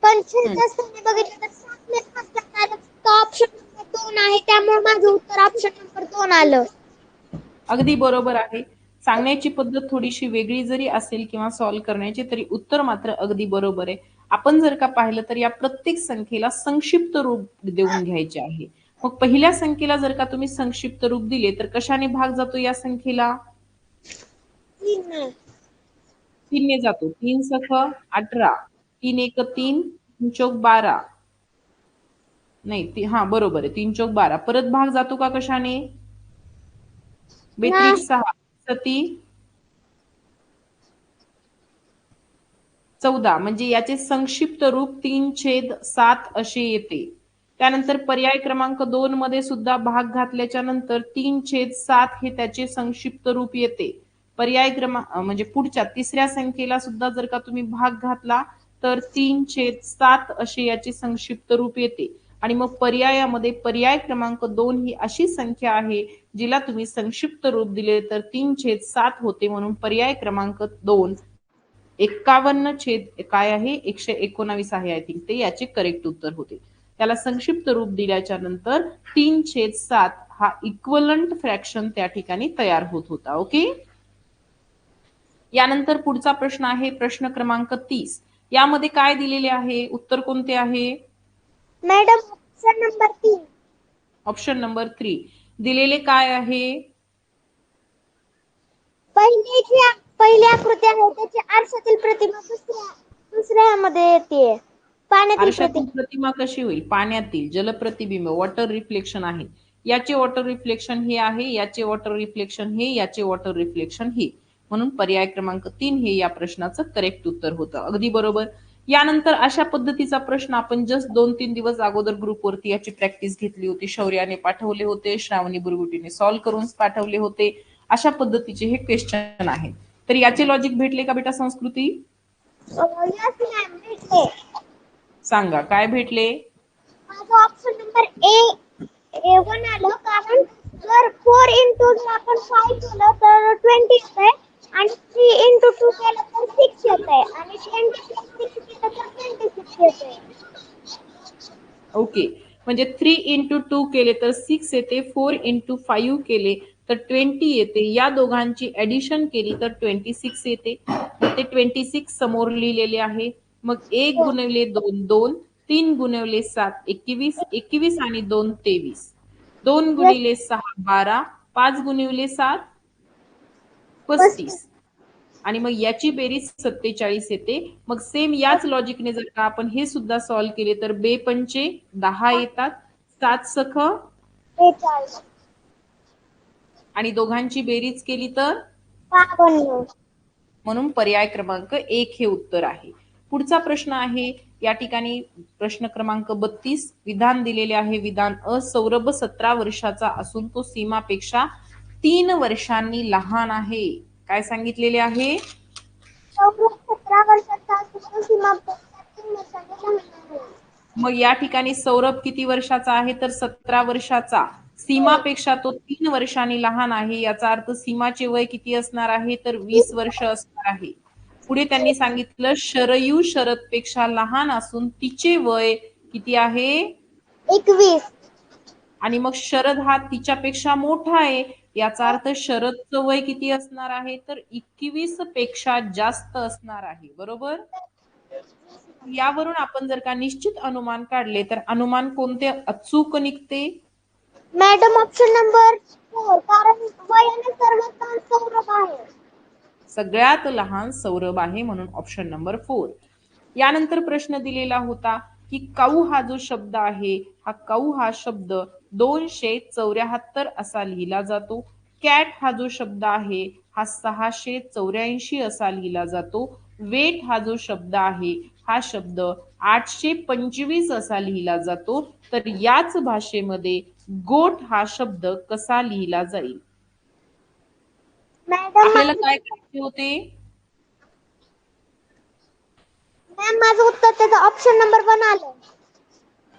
पण छेद स्थानी बघितलं तर 7 ने भाग जाणार ऑप्शन नंबर 2 आहे, त्यामुळे माझं उत्तर ऑप्शन नंबर 2 आलं. अगदी बरोबर आहे. सांगण्याची पद्धत थोडीशी वेगळी जरी असेल किंवा सॉल्व्ह करण्याची तरी उत्तर मात्र अगदी बरोबर आहे. आपण जर का पाहिलं तर या प्रत्येक संख्येला संक्षिप्त रूप देऊन घ्यायचे आहे. मग पहिल्या संख्येला जर का तुम्ही संक्षिप्त रूप दिले तर कशाने भाग जातो या संख्येला? 3 ने जातो. 3 सख 18, 3 एक 3, 3 चौक 12. नाही हा बरोबर आहे, 3 चौक 12. परत भाग जातो का कशाने? बेत्रिक 6, सती 14. म्हणजे याचे संक्षिप्त रूप 3/7 असे येते. त्यानंतर पर्याय क्रमांक 2 मध्ये सुद्धा भाग घातल्याच्या नंतर 3/7 हे त्याचे संक्षिप्त रूप येते. पर्याय क्रमांक म्हणजे पुढच्या तिसऱ्या संख्येला सुद्धा जर का तुम्ही भाग घातला तर 3/7 असे याचे संक्षिप्त रूप येते. आणि मग पर्यायामध्ये पर्याय क्रमांक 2 ही अशी संख्या आहे जिला तुम्ही संक्षिप्त रूप दिले तर 3/7 होते, म्हणून पर्याय क्रमांक 2 51 काय आहे 119 आहे. आय थिंक ते याचे करेक्ट उत्तर होते. त्याला संक्षिप्त रूप दिल्याच्या नंतर 3/7 हा इक्वलंट फ्रॅक्शन त्या ठिकाणी तयार होत होता. ओके. यानंतर पुढचा प्रश्न आहे प्रश्न क्रमांक 30. यामध्ये काय दिलेले आहे, उत्तर कोणते आहे? Madam option number 3. Option number 3 दिलेले काय आहे? पहिली आकृती आहे त्याची आरशातील प्रतिमा दुसऱ्यामध्ये येते. पाण्यातील आरशातील प्रतिमा कशी होईल? पाण्यातील जलप्रतिबिंब, वॉटर रिफ्लेक्शन आहे. याचे वॉटर रिफ्लेक्शन हे आहे, याचे वॉटर रिफ्लेक्शन हे, याचे वॉटर रिफ्लेक्शन हे. म्हणून पर्याय क्रमांक 3 हे या प्रश्नाचं करेक्ट उत्तर होतं. अगदी बरोबर. यानंतर अशा पद्धतीचा प्रश्न आपण जस्ट 2-3 दिवस अगोदर ग्रुपवरती याची प्रॅक्टिस घेतली होती. शौर्याने पाठवले होते, श्रावणी बुरगुटीने सॉल्व्ह करून पाठवले होते. अशा पद्धतीचे हे क्वेश्चन आहेत. तर याचे लॉजिक भेटले का बेटा संस्कृती? सांगा काय भेटले? माझं ऑप्शन नंबर A1 आलं, कारण जर 4 into जर आपण 5 केलं तर 20 येतंय आणि 3 into 2 केलं तर 6 येतंय आणि 20 plus 6 केलं तर 26 येतंय. ओके, म्हणजे 3 into 2 केले तर 6 येते, 4 into 5 केले तर 20 येते. या दोघांची ऍडिशन केली तर 26 येते. ते 26 समोर लिहिलेले आहे. मग 1 गुणिले 2 2, 3 गुणिले 7 21, 21 आणि 2 23, 2 गुणिले 6 12, 5 गुणिले 7 35 आणि मग याची बेरीज 47 येते. मग सेम याच लॉजिकने जर का आपण हे सुद्धा सॉल्व्ह केले तर 2 पंचे 10 येतात, 7 सख 42 आणि दोघांची बेरीज केली तर 52. म्हणून पर्याय क्रमांक 1 हे उत्तर आहे. पुढचा प्रश्न आहे या ठिकाणी प्रश्न क्रमांक 32. विधान दिलेले आहे. विधान अ, सौरभ 17 वर्षाचा असून तो सीमापेक्षा 3 वर्षांनी लहान आहे. काय सांगितलेले आहे? सौरभ 17 वर्षाचा असून तो सीमापेक्षा 3 वर्षांनी लहान आहे. मग या ठिकाणी सौरभ किती वर्षाचा आहे? तर 17 वर्षाचा. सीमापेक्षा तो 3 वर्षांनी लहान आहे. याचा अर्थ सीमाचे वय किती असणार आहे? तर 20 वर्ष असणार आहे. पुढे त्यांनी सांगितलं शरयू शरदपेक्षा लहान असून तिचे वय किती आहे? 21. आणि मग शरद हा तिच्यापेक्षा मोठा आहे. याचा अर्थ शरदचं वय किती असणार आहे? तर 21 पेक्षा जास्त असणार आहे. बरोबर. यावरून आपण जर का निश्चित अनुमान काढले तर अनुमान कोणते अचूक निघते? मॅडम ऑप्शन नंबर 4, कारण वयाने सर्वात लहान सौरभ आहे. सगळ्यात लहान सौरभ आहे, म्हणून ऑप्शन नंबर 4. यानंतर प्रश्न दिलेला होता की काऊ हा जो शब्द आहे, हा काऊ हा शब्द 274 असा लिहिला जातो. कॅट हा जो शब्द आहे हा 684 असा लिहिला जातो. वेट हा जो शब्द आहे हा शब्द 825 असा लिहिला जातो. तर याच भाषेमध्ये गोट हा शब्द कसा लिहिला जाईल? मॅडम आपल्याला काय करायचे होते? मॅम माझं उत्तर त्याचं ऑप्शन नंबर 1 आलं.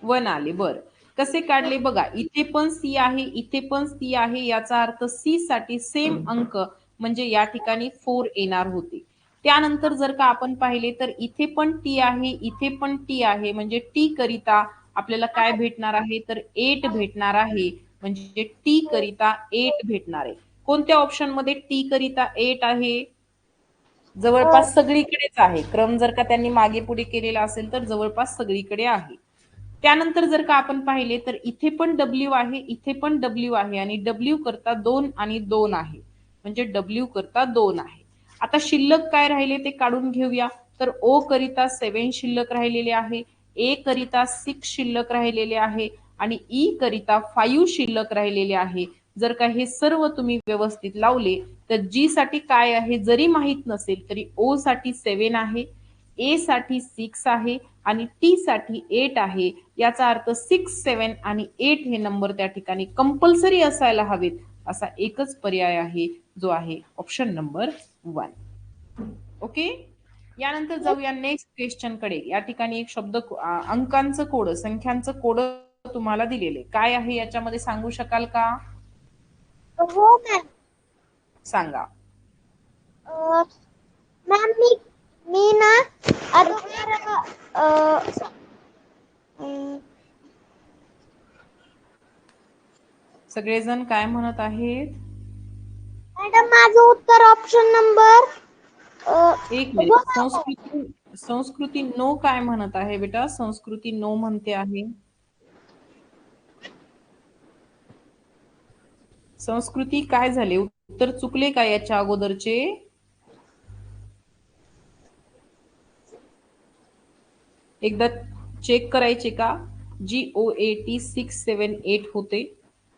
1 आले. बर, कसे काढले बघा. इथे पण सी आहे, इथे पण सी आहे. याचा अर्थ सी साठी सेम अंक म्हणजे या ठिकाणी 4 येणार होते. त्यानंतर जर का आपण पाहिले तर इथे पण टी आहे, इथे पण टी आहे. म्हणजे टी करिता आपल्याला काय भेटणार आहे? तर 8 भेटणार आहे. म्हणजे टी करिता 8 भेटणार आहे. कोणत्या ऑप्शन मध्ये टी करिता 8 आहे? जवळपास सगळीकडेच आहे. क्रम जर का त्यांनी मागे पुढे केलेला असेल तर जवळपास सगळीकडे आहे. त्यानंतर जर का आपण पाहिले तर इथे पण डब्ल्यू आहे, इथे पण डब्ल्यू आहे आणि डब्ल्यू करता 2 आणि 2 आहे. म्हणजे डब्ल्यू करता 2 आहे. आता शिल्लक काय राहिले ते काढून घेऊया. तर ओ करिता 7 शिल्लक राहिलेले आहे, ए करिता 6 शिल्लक राहिलेले आहे आणि ई करिता 5 शिल्लक राहिलेले आहे. जर का हे सर्व तुम्ही व्यवस्थित लावले तर जी साठी काय आहे जरी माहित नसेल तरी ओ साठी 7 आहे, ए साठी 6 आहे आणि टी साठी 8 आहे. याचा अर्थ 6, 7 आणि 8 हे नंबर त्या ठिकाणी कंपल्सरी असायला हवेत. असा एकच पर्याय आहे जो आहे ऑप्शन नंबर 1. ओके. यानंतर जाऊया नेक्स्ट क्वेश्चन कडे. या ठिकाणी एक शब्द अंकांचं कोड, संख्यांचं कोड तुम्हाला दिलेले काय आहे याच्यामध्ये सांगू शकाल का? हो मॅम. सांगा. मॅम मी ना अगोदर सगळेजण काय म्हणत आहेत? मॅडम माझं उत्तर ऑप्शन नंबर एक मिनिट. संस्कृती नो काय म्हणत आहे बेटा? संस्कृती नो म्हणते आहे. संस्कृती काय झाले? उत्तर चुकले का याच्या अगोदरचे? एकदा चेक करायचे का? GOAT 678 होते,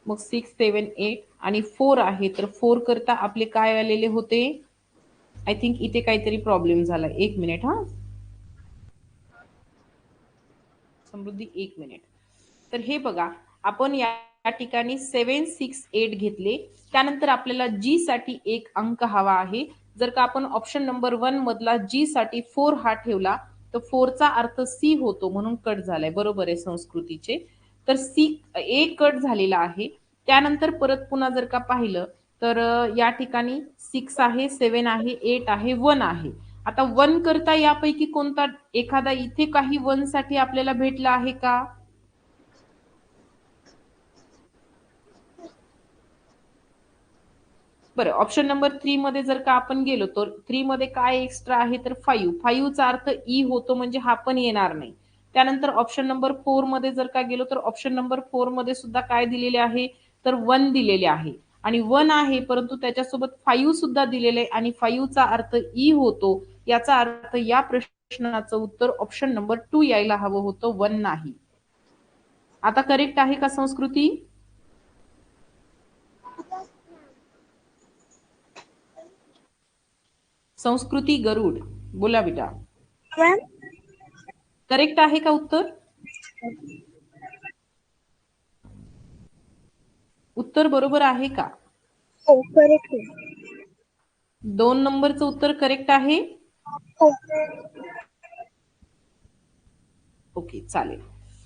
मग 678 आणि 4 आहे, तर 4 करता आपले काय आलेले होते? आय थिंक इथे काहीतरी प्रॉब्लेम झाला. एक मिनिट हा समृद्धी, एक मिनिट. तर हे बघा, आपण या ठिकाणी 768 घेतले. त्यानंतर आपल्याला जी साठी एक अंक हवा आहे. जर का आपण ऑप्शन नंबर 1 मधला जी साठी 4 हा ठेवला तर 4 चा अर्थ सी होतो, म्हणून कट झालाय. बरोबर आहे संस्कृतीचे. तर सी ए कट झालेला आहे. त्यानंतर परत पुन्हा जर का पाहिलं तर या ठिकाणी 6 आहे, 7 आहे, 8 आहे, 1 आहे. आता 1 करता यापैकी कोणता एखादा इथे काही 1 साठी आपल्याला भेटला आहे का? बरं, ऑप्शन नंबर 3 मध्ये जर का आपण गेलो तर 3 मध्ये काय एक्स्ट्रा आहे तर 5 चा अर्थ ई होतो, म्हणजे हा पण येणार नाही. त्यानंतर ऑप्शन नंबर 4 मध्ये जर का गेलो तर ऑप्शन नंबर 4 मध्ये सुद्धा काय दिलेले आहे तर 1 दिलेले आहे, आणि 1 आहे परंतु त्याच्यासोबत 5 सुद्धा दिलेले आहे आणि 5 चा अर्थ ई होतो. याचा अर्थ या प्रश्नाचं उत्तर ऑप्शन नंबर 2 यायला हवं होतं, 1 नाही. आता करेक्ट आहे का संस्कृती? संस्कृती गरुड, बोला बेटा. मॅम करेक्ट आहे का उत्तर? उत्तर बरोबर आहे का? हो करेक्ट आहे. 2 नंबरचं उत्तर करेक्ट आहे. हो ओके, चालेल.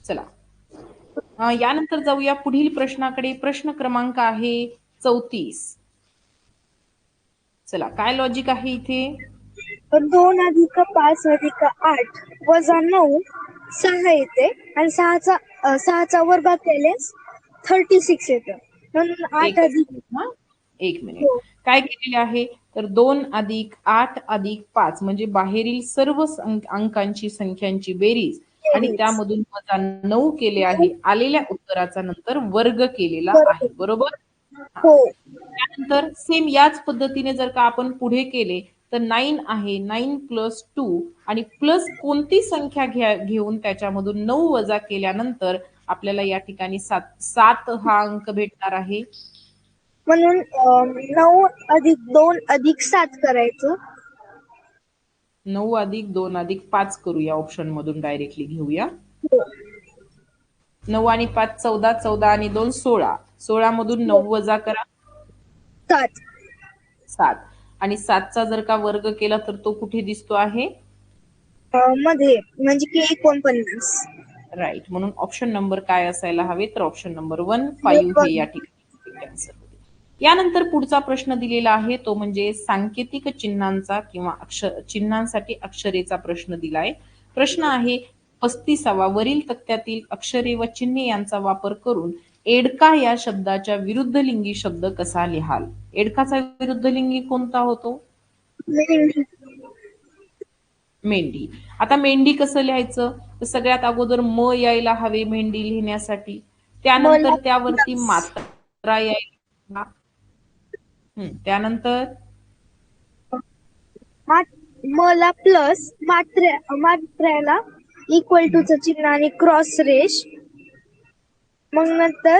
चला यानंतर जाऊया पुढील प्रश्नाकडे. प्रश्न क्रमांक आहे 34. चला, काय लॉजिक आहे इथे? 2 अधिक 5 अधिक 8 वजा 9 6 येते आणि 6चा वर्ग केल्यास 36 येतं, म्हणून 8 एकच अधिक. मिनिट हा, एक मिनिट. हो काय केलेले आहे तर 2 अधिक 8 अधिक 5 म्हणजे बाहेरील सर्व अंकांची संख्यांची बेरीज आणि बेरीज. त्यामधून वजा 9 केले आहे. आलेल्या उत्तराचा नंतर वर्ग केलेला आहे. बरोबर. हो त्यानंतर सेम याच पद्धतीने जर का आपण पुढे केले तर 9 आहे, 9 प्लस 2 आणि प्लस कोणती संख्या घेऊन त्याच्यामधून 9 वजा केल्यानंतर आपल्याला या ठिकाणी 7 हा अंक भेटणार आहे. म्हणून 9 अधिक 2 अधिक 7 करायचं. 9 अधिक 2 अधिक 5 करूया, ऑप्शन मधून डायरेक्टली घेऊया. हो 9 आणि 5 14, 14 आणि 2 16, 16 मधून 9 वजा करा 7 7, आणि 7चा जर का वर्ग केला तर तो कुठे दिसतो आहे? मध्ये, म्हणजे की 49. राईट. म्हणून ऑप्शन नंबर काय असायला हवे तर ऑप्शन नंबर 1 5 हे या ठिकाणी आन्सर होते. यानंतर पुढचा प्रश्न दिलेला आहे तो म्हणजे सांकेतिक चिन्हांचा किंवा चिन्हांसाठी अक्षरेचा प्रश्न दिलाय. प्रश्न आहे 35वा. वरील तक्त्यातील अक्षरे व चिन्हे यांचा वापर करून एडका या शब्दाच्या विरुद्धलिंगी शब्द कसा लिहाल? एडकाचा विरुद्धलिंगी कोणता होतो? मेंढी. आता मेंढी कसं लिहायचं तर सगळ्यात अगोदर म यायला हवे मेंढी लिहिण्यासाठी, त्यानंतर त्यावरती मात्रा यायला, त्यानंतर मला प्लस मात्र्याला इक्वल टू च चिन्ह आणि क्रॉस रेष, मग नंतर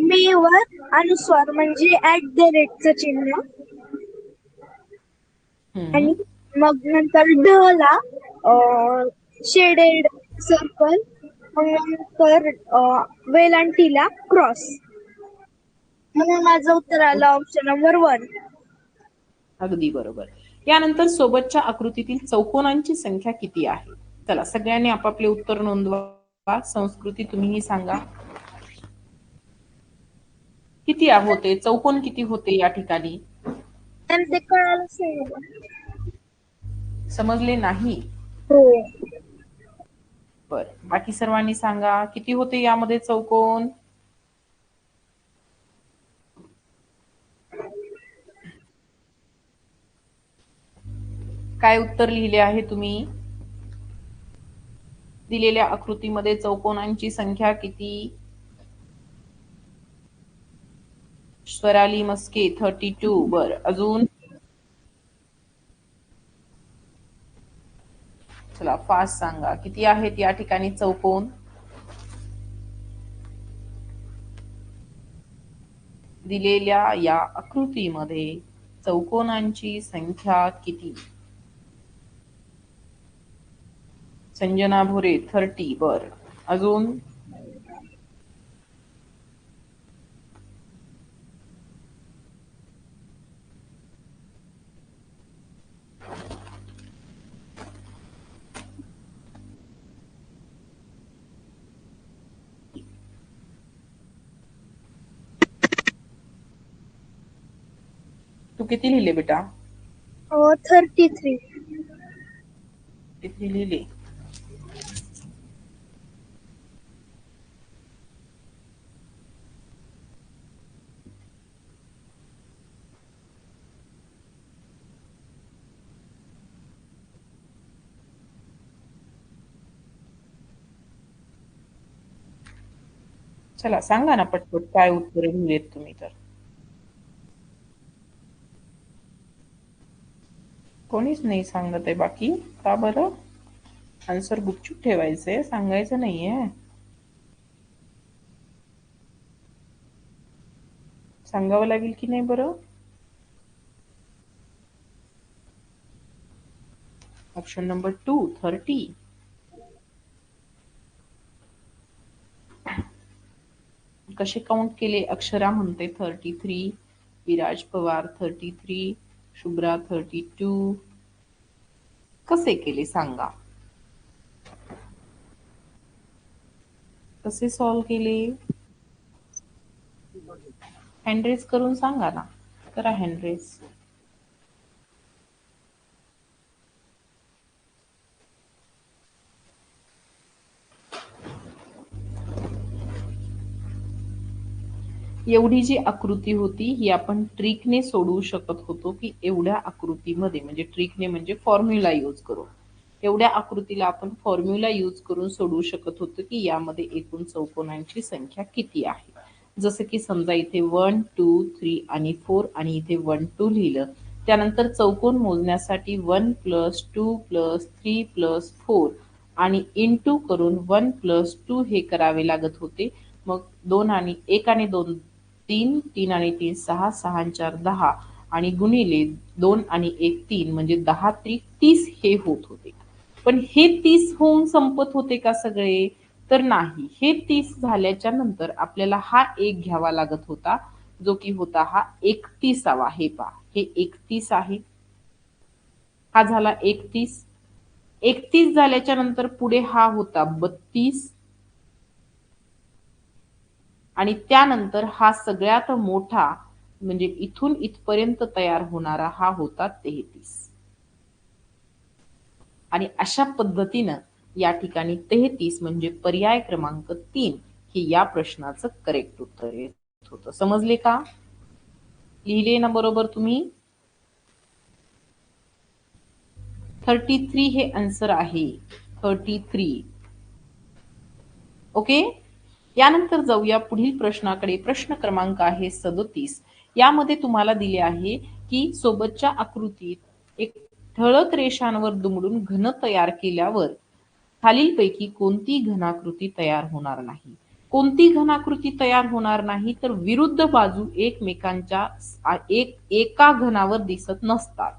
मेवर अनुस्वार म्हणजे @ च चिन्ह, आणि मग नंतर ढ ला शेडेड सर्कल, मग नंतर वेलांटीला क्रॉस. म्हणून माझं उत्तर आलं ऑप्शन नंबर 1. अगदी बरोबर. यानंतर सोबतच्या आकृतीतील चौकोनांची संख्या किती आहे? चला सगळ्यांनी आपापले उत्तर नोंदवा. संस्कृती तुम्हीही सांगा. किती होते चौकोन, किती होते या ठिकाणी? मॅम ते कळालंच नाही मला. समजले नाही? हो. बर, बाकी सर्वांनी सांगा किती होते यामध्ये चौकोन? काय उत्तर लिहिले आहे तुम्ही? दिलेल्या आकृतीमध्ये चौकोनांची संख्या किती? स्वराली मस्के 32. बर, अजून? चला फास्ट सांगा किती आहेत या ठिकाणी चौकोन? दिलेल्या या आकृतीमध्ये चौकोनांची संख्या किती? संजना भोरे 30. बर, अजून? तू किती लिहिले बेटा? 33. किती लिहिले? चला सांगा ना पटपट काय उत्तर लिहिलेत तुम्ही तर. कोणीच नाही सांगत आहे बाकी. का बरं? आन्सर गुपचूप ठेवायचंय, सांगायचं नाहीये. सांगावं लागेल की नाही बरं? Option number 2 30. कसे काउंट केले? अक्षरा म्हणते 33, विराज पवार 33, शुभ्रा 32. कसे केले सांगा? कसे सॉल्व केले? हँडरेस करून सांगा ना. करा हँडरेस. एवढी जी आकृती होती ही आपण ट्रिकने सोडवू शकत होतो की एवढ्या आकृतीमध्ये, म्हणजे ट्रिकने म्हणजे फॉर्म्युला यूज करून, एवढ्या आकृतीला आपण फॉर्म्युला यूज करून सोडवू शकत होतो की यामध्ये एकूण चौकोनांची संख्या किती आहे. जसं की समजा इथे 1 2 3 आणि 4 आणि इथे 1 2 लिहिलं. त्यानंतर चौकोन मोजण्यासाठी 1 + 2 + 3 + 4 आणि इंटू करून 1 + 2 हे करावे लागत होते. मग 2 आणि 1 आणि 2 3, 3 आणि 3 6, 6 आणि 4 10 आणि गुणिले 2 आणि 1 3 म्हणजे 10 त्रिक 30 हे होत होते. पण हे 30 होऊन संपत होते का सगळे? तर नाही. हे 30 झाल्याच्या नंतर आपल्याला हा एक घ्यावा लागत होता, जो की होता हा 31वा. हे पहा, हे 31 आहे. हा झाला 31. 31 झाल्याच्या नंतर पुढे हा होता 32 आणि त्यानंतर हा सगळ्यात मोठा म्हणजे इथून इथपर्यंत तयार होणारा हा होता 33. आणि अशा पद्धतीनं या ठिकाणी 33 म्हणजे पर्याय क्रमांक 3 हे या प्रश्नाचं करेक्ट उत्तर येत होतं. समजले का? लिहिले ना बरोबर तुम्ही? 33 हे आन्सर आहे. 33. ओके. यानंतर जाऊया पुढील प्रश्नाकडे. प्रश्न क्रमांक आहे 37. यामध्ये तुम्हाला दिले आहे की सोबतच्या आकृतीत एक ठळक रेषांवर दुमडून घन तयार केल्यावर खालीलपैकी कोणती घनाकृती तयार होणार नाही. कोणती घनाकृती तयार होणार नाही? तर विरुद्ध बाजू एकमेकांच्या एका घनावर दिसत नसतात.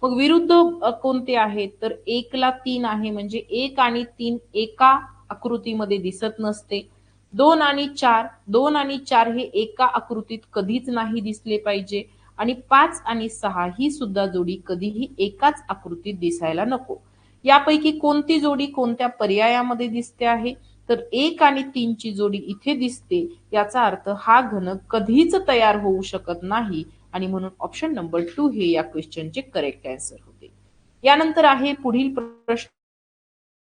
मग विरुद्ध कोणते आहेत? तर 1 ला 3 आहे म्हणजे 1 आणि 3 एका आकृतीमध्ये दिसत नसते. 2 आणि 4 हे एका आकृतीत कधीच नाही दिसले पाहिजे. आणि 5 आणि 6 ही सुद्धा जोडी कधीही एकाच आकृतीत दिसायला नको. यापैकी कोणती जोडी कोणत्या पर्यायामध्ये दिसते आहे? तर 1 आणि 3 ची जोडी इथे दिसते. याचा अर्थ हा घन कधीच तयार होऊ शकत नाही आणि म्हणून ऑप्शन नंबर 2 हे या क्वेश्चनचे करेक्ट आन्सर होते. यानंतर आहे पुढील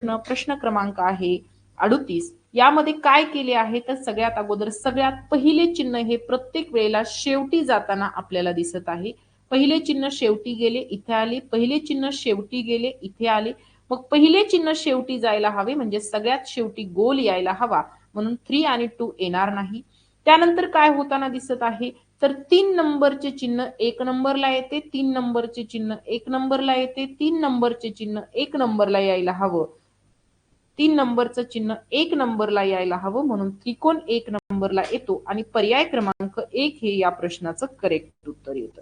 प्रश्न क्रमांक आहे 38. यामध्ये काय केले आहे तर सगळ्यात अगोदर सगळ्यात पहिले चिन्ह हे प्रत्येक वेळेला शेवटी जाताना आपल्याला दिसत आहे. पहिले चिन्ह शेवटी गेले इथे आले, पहिले चिन्ह शेवटी गेले इथे आले. मग पहिले चिन्ह शेवटी जायला हवे म्हणजे सगळ्यात शेवटी गोल यायला हवा म्हणून 3 आणि 2 येणार नाही. त्यानंतर काय होताना दिसत आहे तर 3 नंबरचे चिन्ह 1 नंबरला येते, 3 नंबरचे चिन्ह 1 नंबरला येते, 3 नंबरचे चिन्ह 1 नंबरला यायला हवं. 3 नंबरचं चिन्ह 1 नंबरला यायला हवं म्हणून त्रिकोण 1 नंबरला येतो आणि पर्याय क्रमांक 1 हे या प्रश्नाचं करेक्ट उत्तर येतं.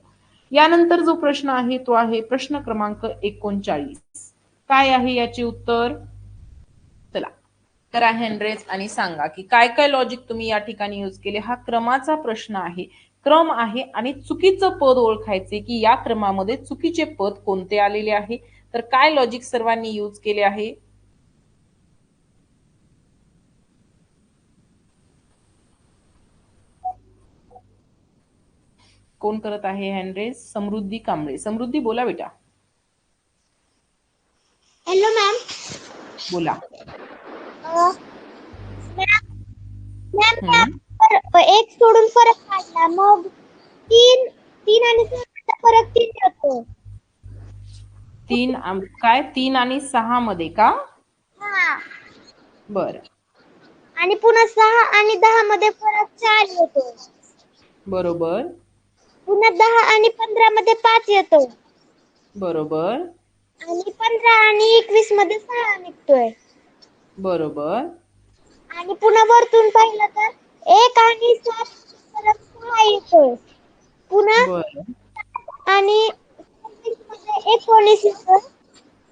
यानंतर जो प्रश्न आहे तो आहे प्रश्न क्रमांक 39. काय आहे याचे उत्तर? चला करा हँड रेज आणि सांगा की काय काय लॉजिक तुम्ही या ठिकाणी यूज केले. हा क्रमाचा प्रश्न आहे, क्रम आहे आणि चुकीचं पद ओळखायचे की या क्रमामध्ये चुकीचे पद कोणते आलेले आहे. तर काय लॉजिक सर्वांनी यूज केले आहे? कोण करत आहे हँड रेज? समृद्धी कांबळे. समृद्धी बोला बेटा. Hello ma'am. बोला. मॅम एक सोडून फरक काढला मग तीन तीन आणि सहाचा फरक 3 येतो. काय 3 आणि 6 मध्ये का? हा. बर. आणि पुन्हा 6 आणि 10 मध्ये फरक 4 येतो. बरोबर. पुन्हा 10 आणि 15 मध्ये 5 येतो. बरोबर. आणि 15 आणि 21 मध्ये 6 निघतोय. बरोबर. आणि पुन्हा वरतून पाहिलं तर 1 आणि 7 फरक 6 येतोय. पुन्हा बर. आणि 19 येतोय.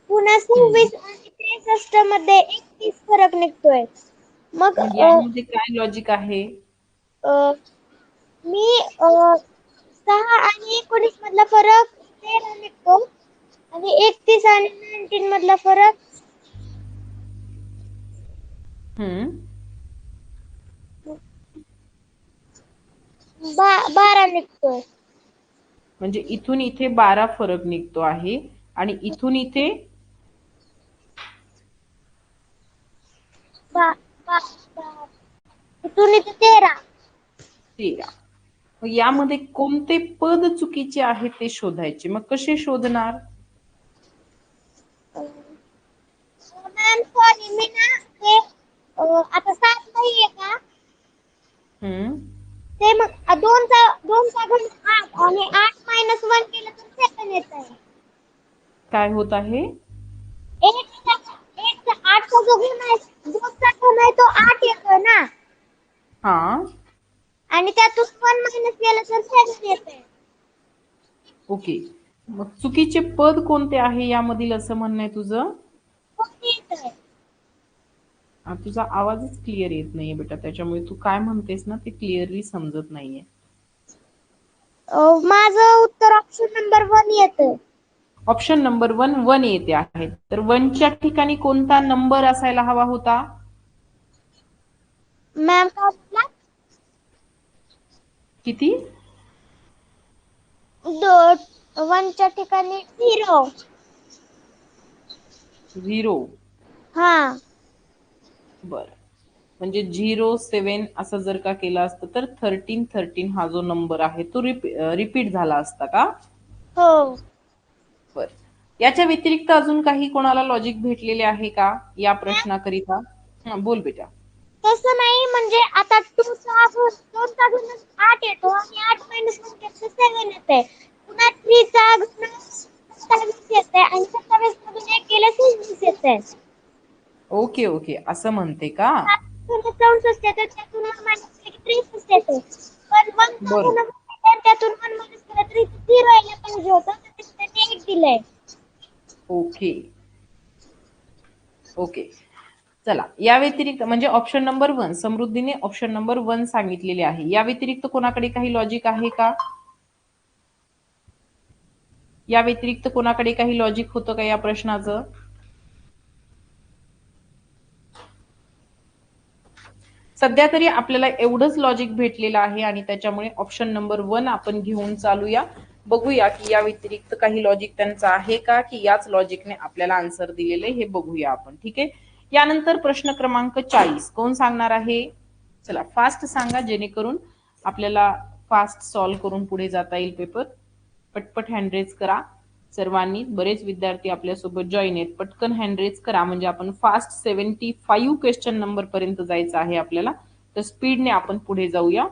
पुन्हा 26 आणि 63 मध्ये 31 फरक निघतोय. मग यामध्ये काय लॉजिक आहे? मी 6 आणि 19 मधला फरक 13 निघतो आणि 31 आणि 19 मधला फरक 12 निघतोय. म्हणजे इथून इथे 12 फरक निघतो आहे आणि इथून इथे इथून इथे 13. 13. मग यामध्ये कोणते पद चुकीचे आहे ते शोधायचे. मग कसे शोधणार? मॅम सॉरी मी ना ते आता 7 नाहीये का ते मग 2चा घन 8 आणि 8 - 1 केलं तर 7 येत आहे. काय होत आहे? 8चा जो घन आहे 2चा घन आहे तो 8 येतोय ना. हा. आणि त्यातून 1 मायनस केलं तर 7 येते. ओके. मग चुकीचे पद कोणते आहे यामधील असं म्हणणं आहे तुझं? तुझा आवाजच क्लिअर येत नाहीये बेटा, त्याच्यामुळे तू काय म्हणतेस ना ते क्लिअरली समजत नाहीये. माझं उत्तर ऑप्शन नंबर 1 येतं. ऑप्शन नंबर 1 येते आहे. तर 1च्या ठिकाणी कोणता नंबर असायला हवा होता? मॅम काय म्हटला? किती? 1च्या ठिकाणी 0. 0. हा. बर. म्हणजे 07 असं जर का केलं असतं तर 13 हा जो नंबर आहे तो रिपीट झाला असता का? हो. बर. याच्या व्यतिरिक्त अजून काही कोणाला लॉजिक भेटलेले आहे का या प्रश्नाकरिता? बोल बेटा. तसं नाही म्हणजे आता 2चा घन 8 येतो आणि 8 - 1 केलं तर 7 येते. पुन्हा 3चा घन 27 येते आणि 27 मधून 1 केलं 26 येते. ओके ओके असं म्हणते का? 64 येते त्यातून 1 मायनस केलं की 63 येते. पण 1चा बरोबर. घन त्यातून 1 मायनस केलं तर 0 यायला पाहिजे होतं तर त्यासाठी 1 दिलंय. Okay okay. चला या व्यतिरिक्त म्हणजे ऑप्शन नंबर 1 समृद्धीने ऑप्शन नंबर 1 सांगितलेले आहे. या व्यतिरिक्त कोणाकडे काही लॉजिक आहे का? या व्यतिरिक्त कोणाकडे काही लॉजिक होतं का या प्रश्नाचं? सध्या तरी आपल्याला एवढंच लॉजिक भेटलेलं आहे आणि त्याच्यामुळे ऑप्शन नंबर 1 आपण घेऊन चालूया. बघूया की या व्यतिरिक्त काही लॉजिक त्यांचं आहे का, की याच लॉजिकने आपल्याला आन्सर दिलेले हे बघूया आपण. ठीक आहे. यानंतर प्रश्न क्रमांक 40 कोण सांगणार आहे? चला फास्ट सांगा, जेणेकरून आपल्याला फास्ट सॉल्व्ह करून पुढे जाता येईल पेपर. पटपट हँड रेज करा सर्वांनी. बरेच विद्यार्थी आपल्यासोबत जॉईन आहेत. पटकन हँड रेज करा म्हणजे आपण फास्ट 75 क्वेश्चन नंबर पर्यंत जायचं आहे आपल्याला. तर स्पीडने आपण पुढे जाऊया.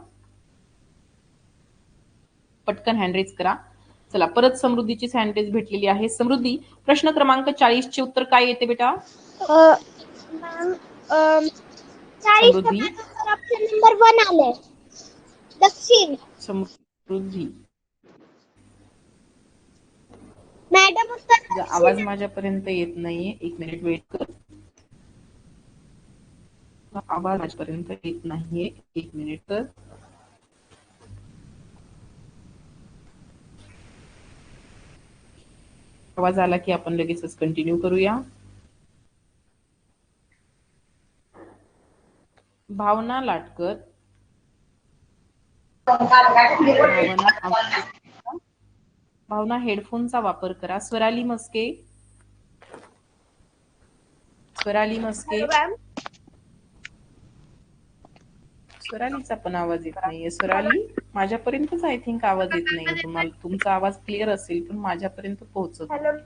पटकन हँड रेज करा. चला परत समृद्धीचीच हँड रेज भेटलेली आहे. समृद्धी, प्रश्न क्रमांक 40 चे उत्तर काय येते बेटा? मॅम 40 समृद्धी, ऑप्शन नंबर 1 आले, दक्षिण. समृद्धी मॅडम उत्तर आवाज माझ्यापर्यंत येत नाहीये. एक मिनिट वेट कर. आवाज माझ्यापर्यंत येत नाहीये. एक मिनिट कर. आवाज आला की आपण लगेचच कंटिन्यू करूया. भावना लाटकर, भावना हेडफोनचा वापर करा. स्वराली मस्के, स्वराली मस्के, स्वरालीचा पण आवाज येत नाहीये. स्वराली, माझ्यापर्यंतच आय थिंक आवाज येत नाहीये तुम्हाला. तुमचा आवाज क्लिअर असेल पण माझ्यापर्यंत पोहोचत नाही.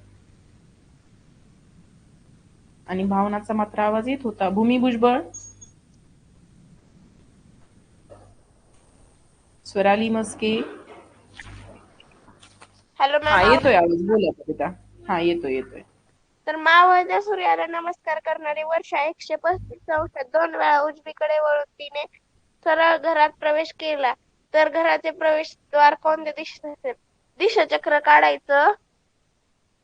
आणि भावनाचा मात्र आवाज येत होता. भूमी भुजबळ, स्वराली मस्के, हॅलो हा मॅम. येतोय आवाज, बोला बेटा. हा येतोय. तर मावळत्या सूर्याला नमस्कार करणारी वर्षा 135 अंशात 2 वेळा उजवीकडे वळून तिने सरळ घरात प्रवेश केला तर घराचे प्रवेशद्वार कोणत्या दिशेत असेल? दिशाचक्र काढायचं.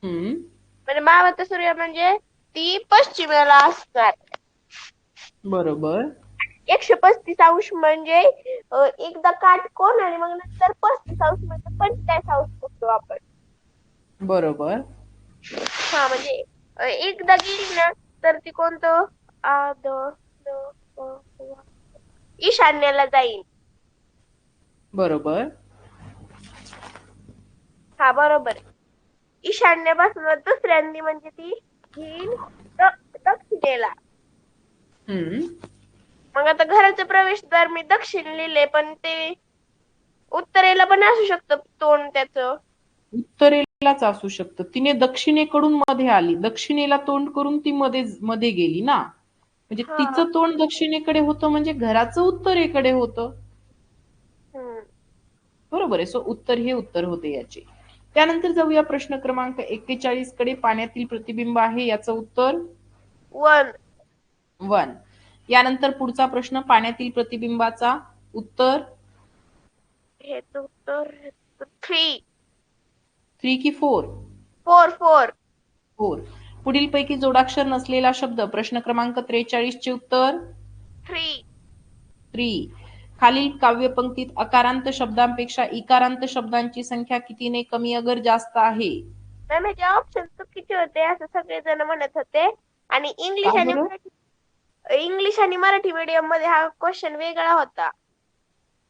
म्हणजे मावळत्या सूर्य म्हणजे ती पश्चिमेला असणार. बरोबर. 135 अंश म्हणजे एकदा काटकोन आणि मग नंतर 35 अंश म्हणजे 45 अंश करतो आपण. बरोबर. हा म्हणजे एकदा गेली ना तर ती कोणतं ईशान्येला जाईल. बरोबर. हा बरोबर. ईशान्येपासून दुसऱ्यांदी म्हणजे ती घेईल दक्षिणेला. मग आता घराचे प्रवेशद्वार मी दक्षिण लिहिले पण ते उत्तरेला पण असू शकतं तोंड त्याचं. उत्तरेलाच असू शकतं. तिने दक्षिणेकडून मध्ये आली, दक्षिणेला तोंड करून ती मध्ये गेली ना. म्हणजे तिचं तोंड दक्षिणेकडे होतं म्हणजे घराचं उत्तरेकडे होतं. बरोबर आहे. सो उत्तर हे उत्तर होते याचे. त्यानंतर जाऊया प्रश्न क्रमांक 41 कडे. पाण्यातील प्रतिबिंब आहे याचं उत्तर 1. यानंतर पुढचा प्रश्न, पाण्यातील प्रतिबिंबाचा उत्तर हे उत्तर 3 की 4? 4 पुढील पैकी जोडाक्षर नसलेला शब्द. प्रश्न क्रमांक 43 चे उत्तर 3. खालील काव्यपंक्तीत अकारांत शब्दांपेक्षा इकारांत शब्दांची संख्या कितीने कमी अगर जास्त आहे? मॅम ह्याचे ऑप्शन चुकीचे होते असं सगळेजण म्हणत होते. आणि इंग्लिश आणि मराठी मीडियम मध्ये हा क्वेश्चन वेगळा होता.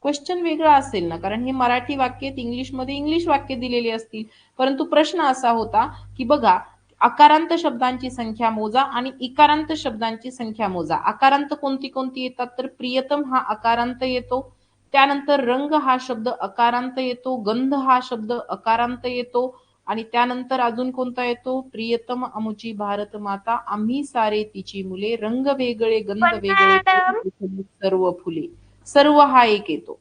क्वेश्चन वेगळा असेल ना, कारण हे मराठी वाक्य इंग्लिशमध्ये इंग्लिश वाक्य दिलेली असतील. परंतु प्रश्न असा होता की बघा, अकारांत शब्दांची संख्या मोजा आणि इकारांत शब्दांची संख्या मोजा. अकारांत कोणती कोणती येतात? तर प्रियतम हा अकारांत येतो. त्यानंतर रंग हा शब्द अकारांत येतो. गंध हा शब्द अकारांत येतो. आणि त्यानंतर अजून कोणता येतो? प्रियतम अमुची भारत माता, आम्ही सारे तिची मुले, रंग वेगळे गंध वेगळे, सर्व फुले. सर्व हा एक येतो.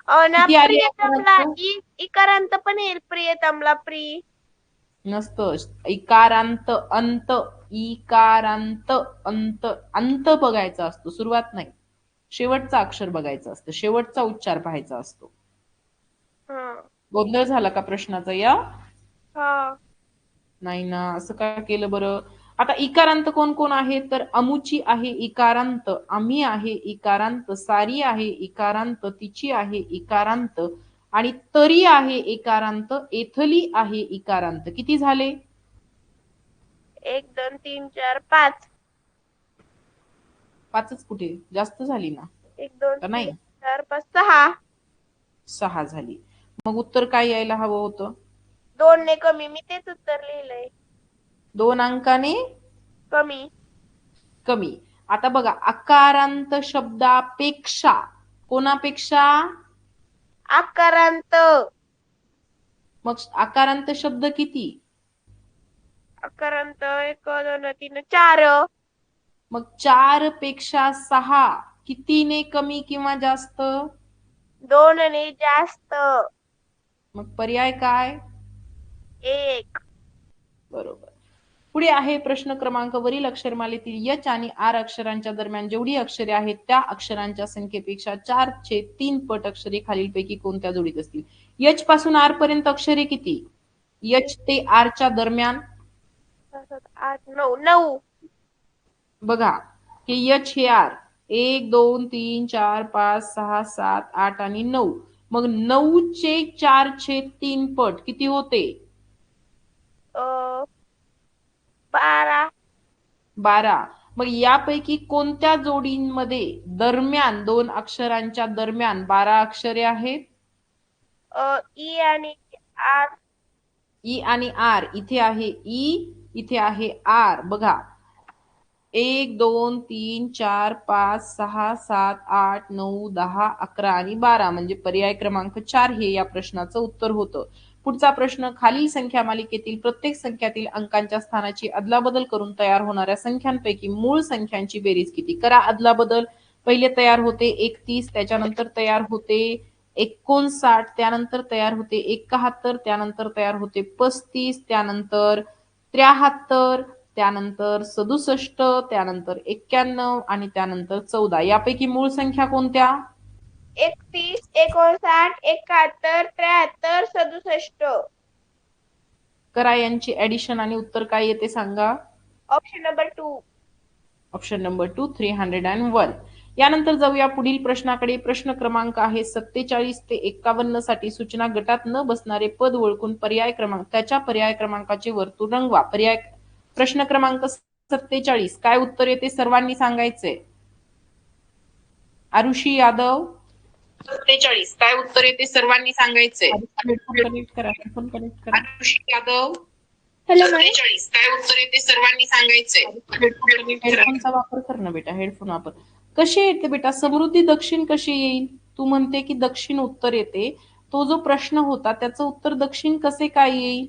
किती आले प्रियतमला अकारांत? इकारांत पण येईल. प्रियतमला नसतं. इकारांत अंत, इकारांत अंत, अंत बघायचा असतो, सुरुवात नाही. शेवटचा अक्षर बघायचा असतं, शेवटचा उच्चार पाहायचा असतो. गोंधळ झाला का प्रश्नाचा या? नाही ना, असं का केलं बरं? आता इकारांत कोण कोण आहे? तर अमुची आहे इकारांत, आम्ही आहे इकारांत, सारी आहे इकारांत, तिची आहे इकारांत, आणि तरी आहे एकारांत, एथली आहे इकारांत. किती झाले? 1 2 3 4 5. 5च कुठे, जास्त झाली ना 1 2 का 3 नाही? 4 5 6. 6 झाली. मग उत्तर काय यायला हवं होतं? 2 ने कमी. मी तेच उत्तर लिहिलंय. 2 अंकाने कमी. कमी. आता बघा, अकारांत शब्दापेक्षा, कोणापेक्षा? आकारांत. मग आकारांत शब्द किती? आकारांत 1 2 3 4. मग 4 पेक्षा 6 कितीने कमी किंवा जास्त? 2 ने जास्त. मग पर्याय काय? 1. बरोबर. पुढे आहे प्रश्न क्रमांक, वरील अक्षरमालेतील यच आणि आर अक्षरांच्या दरम्यान जेवढी अक्षरे आहेत त्या अक्षरांच्या संख्येपेक्षा 4/3 पट अक्षरे खालीलपैकी कोणत्या जोडीत असतील? यच पासून आर पर्यंत अक्षरे किती? यच ते आरच्या दरम्यान 8 9 9. बघा, हे यच हे आर 1 2 3 4 5 6 7 8 आणि 9. मग 9चे 4/3 पट किती होते? 12. 12. मग यापैकी कोणत्या जोडींमध्ये दरम्यान, दोन अक्षरांच्या दरम्यान 12 अक्षरे आहेत? ई आणि आर. ई आणि आर. इथे आहे ई, इथे आहे आर. बघा, 1 2 3 4 5 6 7 8 9 10 11 आणि 12 म्हणजे पर्याय क्रमांक 4 हे या प्रश्नाचं उत्तर होतं. पुढचा प्रश्न, खालील संख्या मालिकेतील प्रत्येक संख्यातील अंकांच्या स्थानाची अदलाबदल करून तयार होणाऱ्या संख्यांपैकी मूळ संख्यांची बेरीज किती? करा अदलाबदल. पहिले तयार होते 31, त्याच्यानंतर तयार होते 59, त्यानंतर तयार होते 71, त्यानंतर तयार होते 35, त्यानंतर 73, त्यानंतर 67, त्यानंतर 91 आणि त्यानंतर 14. यापैकी मूळ संख्या कोणत्या? 31 59 71 73 67. करा यांची ऍडिशन आणि उत्तर काय येते सांगा. Option number 2. Option number 2 301. यानंतर जाऊया पुढील प्रश्नाकडे. प्रश्न क्रमांक आहे 47 ते 51 साठी सूचना गटात न बसणारे पद ओळखून त्याच्या पर्याय क्रमांकाचे वर्तुळ रंगवा. प्रश्न क्रमांक 47 काय उत्तर येते सर्वांनी सांगायचंय. आरुषी यादव. 47 काय उत्तर येते सर्वांनी सांगायचंय. हेडफोन कनेक्ट करा, हेडफोन कनेक्ट करा. आरुषी यादव. हॅलो 47 काय उत्तर येते सर्वांनी सांगायचंय. हेडफोनचा वापर कर ना बेटा, हेडफोन वापर. कशी येते बेटा समृद्धी? दक्षिण कशी येईल? तू म्हणते की दक्षिण उत्तर येते, तो जो प्रश्न होता त्याचं उत्तर दक्षिण कसे काय येईल?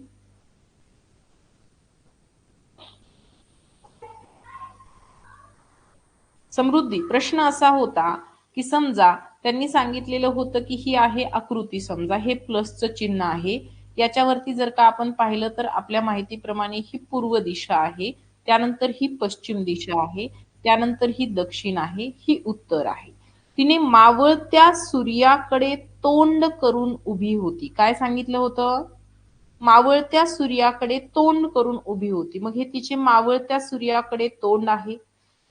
समृद्धी, प्रश्न असा होता की समजा त्यांनी सांगितलेलं होतं की ही आहे आकृती, समजा हे प्लसचं चिन्ह आहे, याच्यावरती जर का आपण पाहिलं तर आपल्या माहितीप्रमाणे ही पूर्व दिशा आहे, त्यानंतर ही पश्चिम दिशा आहे, त्यानंतर ही दक्षिण आहे, ही उत्तर आहे. तिने मावळत्या सूर्याकडे तोंड करून उभी होती. काय सांगितलं होतं? मावळत्या सूर्याकडे तोंड करून उभी होती. मग हे तिचे मावळत्या सूर्याकडे तोंड आहे.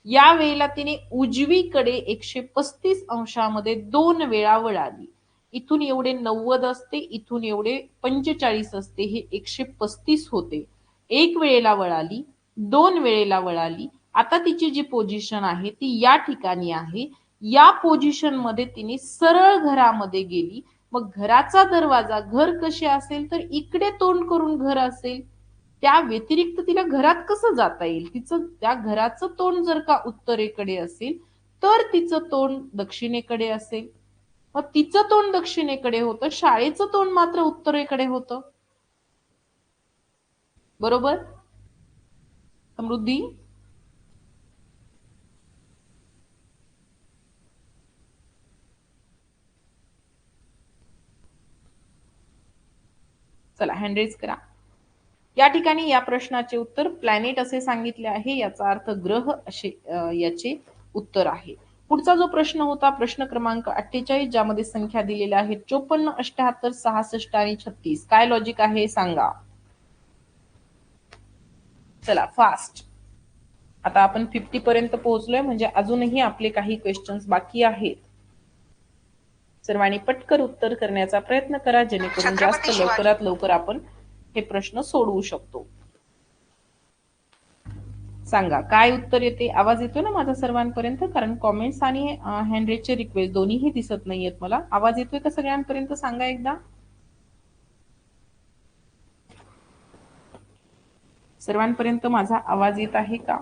या वेळेला तिने उजवीकडे 135 अंशामध्ये 2 वेळा वळाली. इथून एवढे 90 असते, इथून एवढे 45 असते, हे 135 होते. एक वेळेला वळाली, 2 वेळेला वळाली. आता तिची जी पोझिशन आहे ती या ठिकाणी आहे. या पोझिशन मध्ये तिने सरळ घरामध्ये गेली. मग घराचा दरवाजा, घर कसे असेल तर इकडे तोंड करून घर असेल, त्या व्यतिरिक्त तिला घरात कसं जाता येईल? तिचं त्या घराचं तोंड जर का उत्तरेकडे असेल तर तिचं तोंड दक्षिणेकडे असेल. मग तिचं तोंड दक्षिणेकडे होतं, शाळेचं तोंड मात्र उत्तरेकडे होतं. बरोबर समृद्धी? चला हँड रेज करा. या ठिकाणी या प्रश्नाचे उत्तर प्लॅनेट असे सांगितले आहे, याचा अर्थ ग्रह असे याचे उत्तर आहे. पुढचा जो प्रश्न होता प्रश्न क्रमांक 48, ज्यामध्ये संख्या दिलेल्या आहेत 54 78 66 आणि 36. काय लॉजिक आहे सांगा. चला फास्ट. आता आपण 50 पर्यंत पोहोचलोय, म्हणजे अजूनही आपले काही क्वेश्चन्स बाकी आहेत. सर्वांनी पटकन उत्तर करण्याचा प्रयत्न करा जेणेकरून जास्त लवकरात लवकर आपण हे प्रश्न सोडवू शकतो. सांगा काय उत्तर येते. आवाज येतो ना माझा सर्वांपर्यंत, कारण कॉमेंट्स आणि हँड रेजचे रिक्वेस्ट दोन्हीही दिसत नाहीयेत मला. आवाज येतोय का सगळ्यांपर्यंत सांगा एकदा. सर्वांपर्यंत माझा आवाज येत आहे का?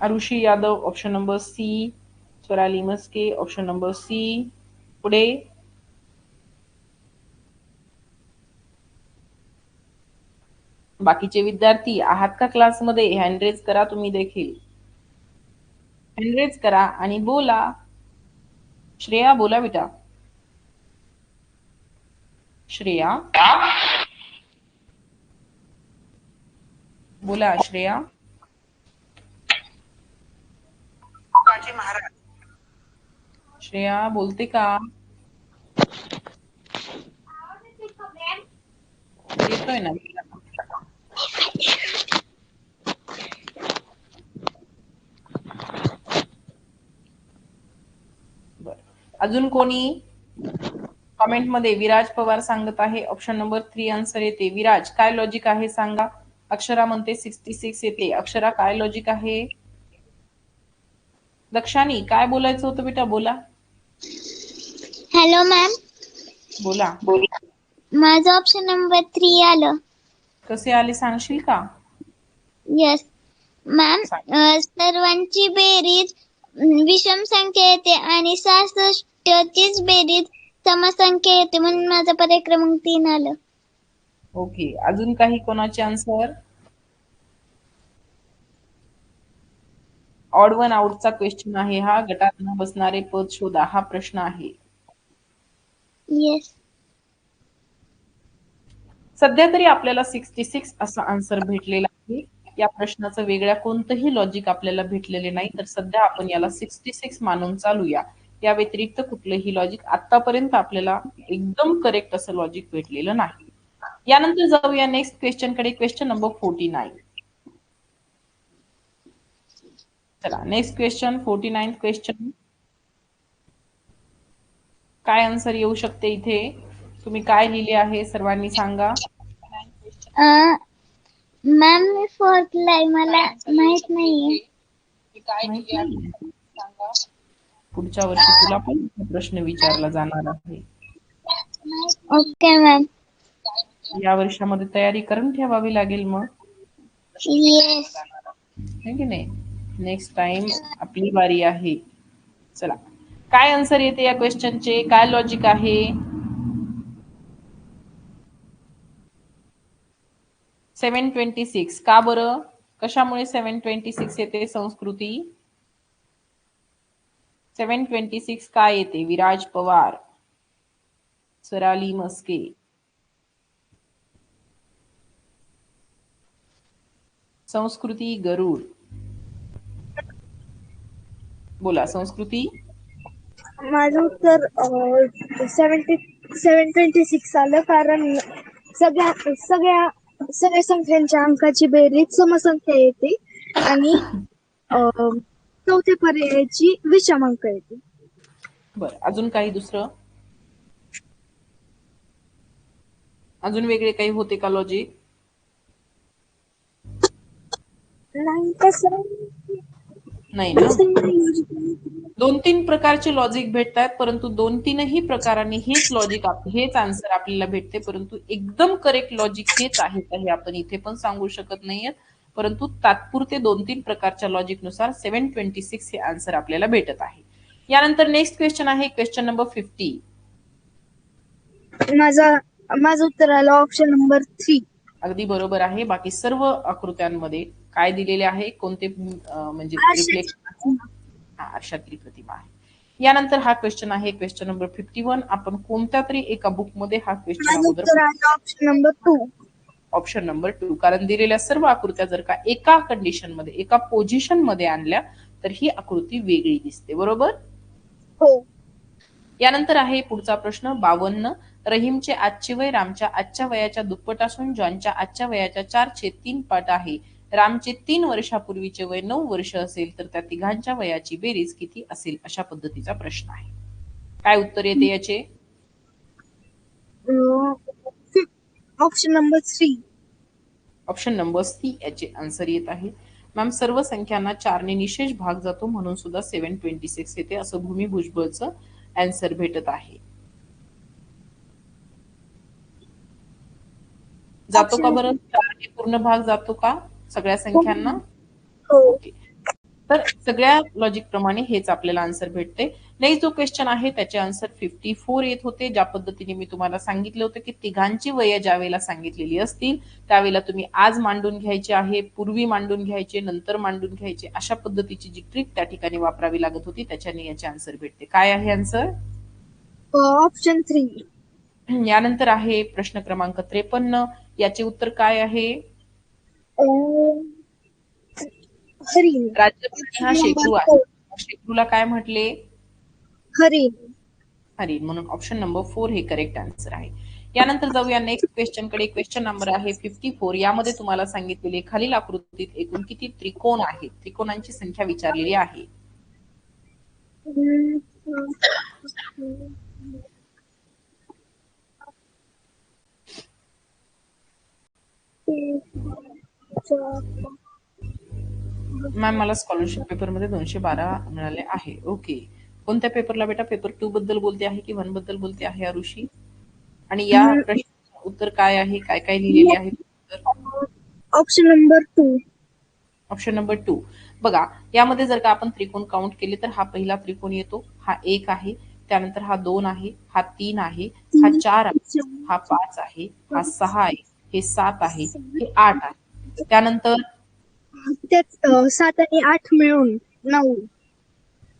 Arushi Yadav option number C, Swarali Maske option number C. पुढे बाकीचे विद्यार्थी आहात का क्लासमध्ये? हँड रेज करा तुम्ही देखील. हँड रेज करा आणि बोला. श्रेया बोला बेटा. श्रेया बोला. श्रेया श्रेया बोलते का? येतोय ना. बर, अजून कोणी? कमेंट मध्ये विराज पवार सांगत आहे ऑप्शन नंबर 3 आन्सर येते. विराज काय लॉजिक आहे सांगा. अक्षरा म्हणते 66 येते. अक्षरा काय लॉजिक आहे? दक्षानी काय बोलायचं होतं बेटा? बोला. हॅलो मॅम, बोला. माझं ऑप्शन नंबर 3 आलं. कसे आले सांगशील का? यस मॅम, सर्वांची बेरीज विषम संख्या येते आणि 66चीच बेरीज समसंख्या येते, म्हणून माझा पर्याय क्रमांक 3 आलं. ओके, अजून काही कोणाचे आन्सर? ऑड वन आउटचा क्वेश्चन आहे हा. गटात न बसणारे पद शोधा हा प्रश्न आहे. येस. सध्या तरी आपल्याला 66 असा आन्सर भेटलेला आहे. या प्रश्नाचं वेगळ्या कोणतंही लॉजिक आपल्याला भेटलेले नाही, तर सध्या आपण याला 66 मानून चालूया. या व्यतिरिक्त कुठलंही लॉजिक आतापर्यंत आपल्याला एकदम करेक्ट असं लॉजिक भेटलेलं नाही. यानंतर जाऊया नेक्स्ट क्वेश्चन कडे. Question number 49. चला नेक्स्ट क्वेश्चन 49 क्वेश्चन. काय आन्सर येऊ शकते इथे? तुम्ही काय लिहिले आहे सर्वांनी सांगा. मॅम मी फोर्थला आहे, मला माहित नाहीये. पुढच्या वर्षी तुला पण प्रश्न विचारला जाणार आहे. Okay ma'am. या वर्षामध्ये तयारी करून ठेवावी लागेल मग. येस. है की नाही? नेक्स्ट टाइम आपली बारी आहे. चला काय आन्सर येते या क्वेश्चनचे? काय लॉजिक आहे? 726 का बरं? कशामुळे 726 येते? संस्कृती 726 काय येते? विराज पवार, स्वराली मस्के, संस्कृती गरुड. बोला संस्कृती. माझं उत्तर 726 आलं, कारण सगळ्या संख्यांच्या अंकाची बेरीज समसंख्या येते आणि चौथ्या पर्यायाची विषम अंक येते. बर, अजून काही दुसरं? अजून वेगळे काही होते का लॉजिक? नाही कसं नाही ना. 2-3 प्रकारचे लॉजिक भेटतात, परंतु 2-3ही प्रकारांनी हेच लॉजिक हेच आन्सर आपल्याला भेटते, परंतु एकदम करेक्ट लॉजिक हेच आहे का हे आपण इथे पण सांगू शकत नाहीये. परंतु तात्पुरते 2-3 प्रकारच्या लॉजिक नुसार 726 हे आन्सर आपल्याला भेटत आहे. यानंतर नेक्स्ट क्वेश्चन आहे क्वेश्चन नंबर 50. माझं उत्तर आलं ऑप्शन नंबर 3. अगदी बरोबर आहे. बाकी सर्व आकृत्यांमध्ये काय दिलेले आहे? कोणते म्हणजे रिफ्लेक्शन? आरशातली प्रतिमा आहे. यानंतर हा क्वेश्चन आहे क्वेश्चन नंबर 51. आपण कोणत्या तरी एका बुक मध्ये हा क्वेश्चन अगोदर ऑप्शन नंबर 2. ऑप्शन नंबर 2, कारण दिलेल्या सर्व आकृत्या जर का एका कंडिशन मध्ये एका पोझिशन मध्ये आणल्या तर ही आकृती वेगळी दिसते. बरोबर हो. यानंतर आहे पुढचा प्रश्न 52. रहीमचे आजचे वय रामच्या आजच्या वयाच्या दुप्पट असून जॉनच्या आजच्या वयाच्या 4/3 पट आहे. रामचे 3 वर्षापूर्वीचे वय 9 वर्ष असेल तर त्या तिघांच्या वयाची बेरीज किती असेल, अशा पद्धतीचा प्रश्न आहे. काय उत्तर येते याचे? Option number 3. Option number C याचे आन्सर येत आहे. मॅम, सर्व संख्यांना 4 ने निशेष भाग जातो म्हणून सुद्धा 726 येते, असं भूमी भुजबळचं आन्सर भेटत आहे. जातो का बरं? 4 ने पूर्ण भाग जातो का सगळ्या संख्यांना? हो. ओके. तर सगळ्या लॉजिक प्रमाणे हेच आपल्याला आन्सर भेटते. नेक्स्ट जो क्वेश्चन आहे त्याचे आन्सर 54 येत होते. ज्या पद्धतीने मी तुम्हाला सांगितलं होतं की तिघांची वय ज्या वेळेला सांगितलेली असतील त्यावेळेला तुम्ही आज मांडून घ्यायचे आहे, पूर्वी मांडून घ्यायचे, नंतर मांडून घ्यायचे, अशा पद्धतीची जी ट्रिक त्या ठिकाणी वापरावी लागत होती त्याच्याने याचे आन्सर भेटते. काय आहे आन्सर? ऑप्शन 3. यानंतर आहे प्रश्न क्रमांक 53. याचे उत्तर काय आहे? हरिण. राज्यप्राणी हा शेकरू आहे. शेकरूला काय म्हटले? हरिण. हरिण, म्हणून ऑप्शन नंबर 4 हे करेक्ट आन्सर आहे. यानंतर जाऊया नेक्स्ट क्वेश्चन कडे. क्वेश्चन नंबर आहे 54. यामध्ये तुम्हाला सांगितलेले खालील आकृतीत एकूण किती त्रिकोण आहेत? त्रिकोणांची संख्या विचारलेली आहे. मॅम, मला स्कॉलरशिप पेपर मध्ये 212 मिळाले आहे. ओके. कोणत्या पेपरला बेटा? पेपर 2 बद्दल बोलते आहे की 1 बद्दल बोलते आहे आरुषी? आणि या प्रश्नाचं उत्तर काय आहे? काय काय लिहिलेले आहे? Option number 2. Option number 2. बघा, यामध्ये जर का आपण त्रिकोण काउंट केले तर हा पहिला त्रिकोण येतो, हा 1 आहे, त्यानंतर हा 2 आहे, हा 3 आहे, हा 4 आहे, हा 5 आहे, हा 6 आहे, हे 7 आहे, हे 8 आहे. त्यानंतर त्यात 7 आणि 8 मिळून 9.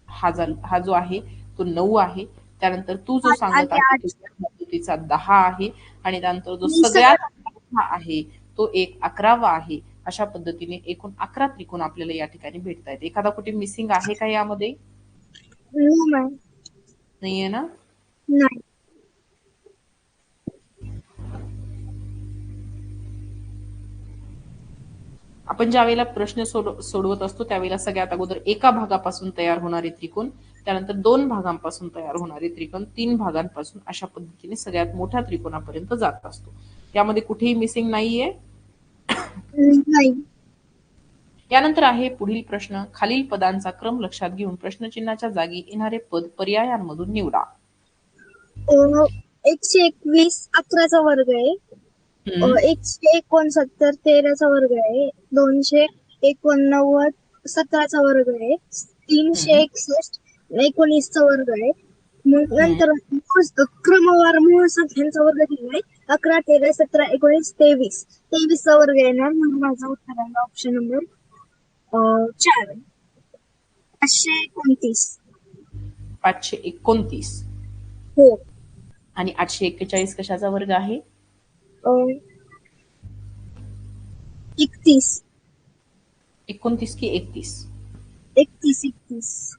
हा जो आहे तो 9 आहे. त्यानंतर तू जो सांगत आहे पद्धतीचा 10 आहे आणि त्यानंतर जो सगळ्यात मोठा आहे तो एक 11वा आहे. अशा पद्धतीने एकूण 11 त्रिकोण आपल्याला या ठिकाणी भेटत आहेत. एखादा कुठे मिसिंग आहे का यामध्ये? नाहीये ना? नाही. आपण ज्या वेळेला प्रश्न सोडवत असतो त्यावेळेला सगळ्यात अगोदर एका भागापासून तयार होणारे त्रिकोण, त्यानंतर 2 भागांपासून तयार होणारे त्रिकोण, 3 भागांपासून, अशा पद्धतीने सगळ्यात मोठ्या त्रिकोणापर्यंत जात असतो. यामध्ये कुठेही मिसिंग नाहीये. नाही. यानंतर आहे पुढील प्रश्न. खालील पदांचा क्रम लक्षात घेऊन प्रश्नचिन्हाच्या जागी येणारे पद पर्यायांमधून निवडा. 121 11चा वर्ग आहे. 169 13चा वर्ग आहे. 289 17चा वर्ग आहे. 361 19चा वर्ग आहे. मग नंतर क्रमवार मूळ संख्यांचा वर्ग दिलाय. 11 13 17 19 23. 23चा वर्ग येणार. म्हणून माझा उत्तर आहे ऑप्शन नंबर 4. 529. 529. हो. आणि 841 कशाचा वर्ग आहे? 31. 29 की 31? 31.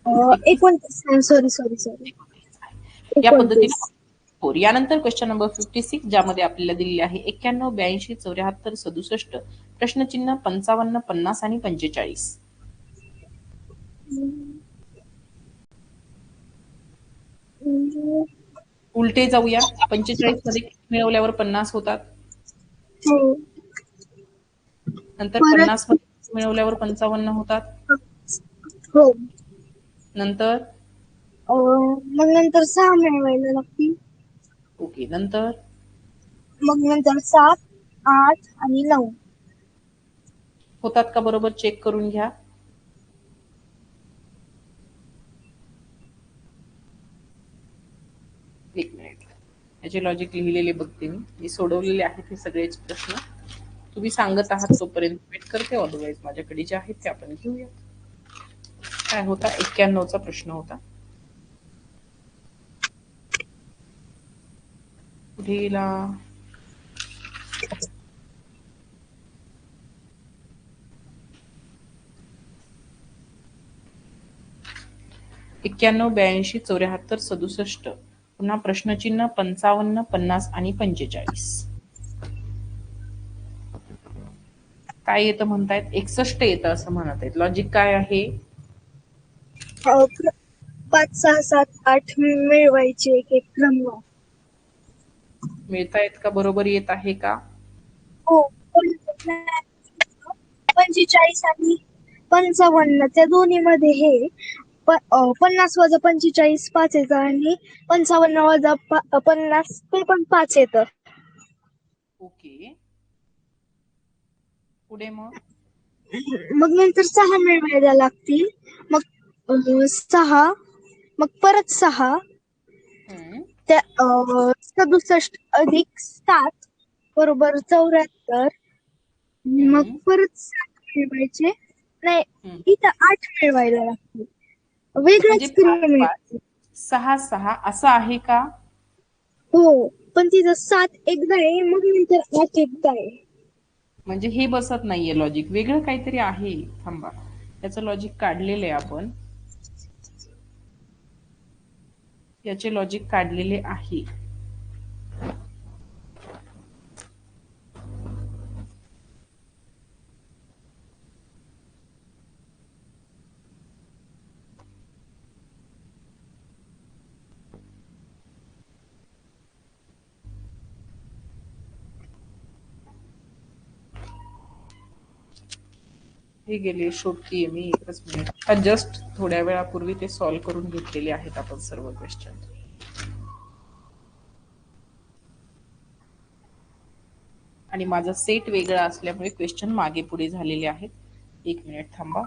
29. सॉरी. या पद्धतीने 4. यानंतर क्वेश्चन नंबर 56 ज्यामध्ये आपल्याला दिलेले आहे 91 82 74 67 प्रश्नचिन्ह 55 50 आणि 45. उलटे जाऊया. 45 मध्ये मिळवल्यावर 50 होतात. हो. नंतर 50 मध्ये मिळवल्यावर 55 होतात. हो. नंतर मग नंतर 6 मिळवायला लागतील. ओके. नंतर मग नंतर 7 8 आणि 9 होतात का बरोबर? चेक करून घ्या. एक मिनिट. याचे लॉजिक लिहिलेले बघते मी सोडवलेले आहेत हे सगळेच प्रश्न. तुम्ही सांगत आहात तोपर्यंत वेट करते. अदरवाईज माझ्याकडे जे आहेत ते आपण घेऊया. काय होता? 91चा प्रश्न होता. पुढेला 91 82 74 67 पुन्हा प्रश्नचिन्ह 55 50 आणि 45. काय येतं म्हणतायत? 61 येतं असं म्हणत आहेत. लॉजिक काय आहे? 5, 6, 7, 8 मिळवायचे एक एक क्रम. मिळतायत का? बरोबर येत आहे का? हो, 45 आणि 55 त्या दोन्ही मध्ये हे 50 वजा 45 5 येतं आणि 55 वजा 50 ते पण 5 येतं. ओके, पुढे मग मग नंतर 6 मिळवायला लागतील. मग 6, मग परत 6, त्या 67 अधिक 7 बरोबर 74. मग परत 7 मिळवायचे. नाही, इथं 8 मिळवायला लागतील. म्हणजे वेगळंच 5 क्रम 5 6 6 असं आहे का? हो, पण तिथं 7 एकदा आहे, मग नंतर 8 एकदा आहे. म्हणजे हे बसत नाहीये लॉजिक, वेगळं काहीतरी आहे. थांबा, त्याचं लॉजिक काढलेलं आहे आपण, याचे लॉजिक काढलेले आहे. हे गेले, शोधतीये मी, एकच मिनिट. जस्ट थोड्या वेळापूर्वी ते सॉल्व्ह करून घेतलेले आहेत आपण सर्व क्वेश्चन. आणि माझा सेट वेगळा असल्यामुळे क्वेश्चन मागे पुढे झालेले आहेत. एक मिनिट थांबा.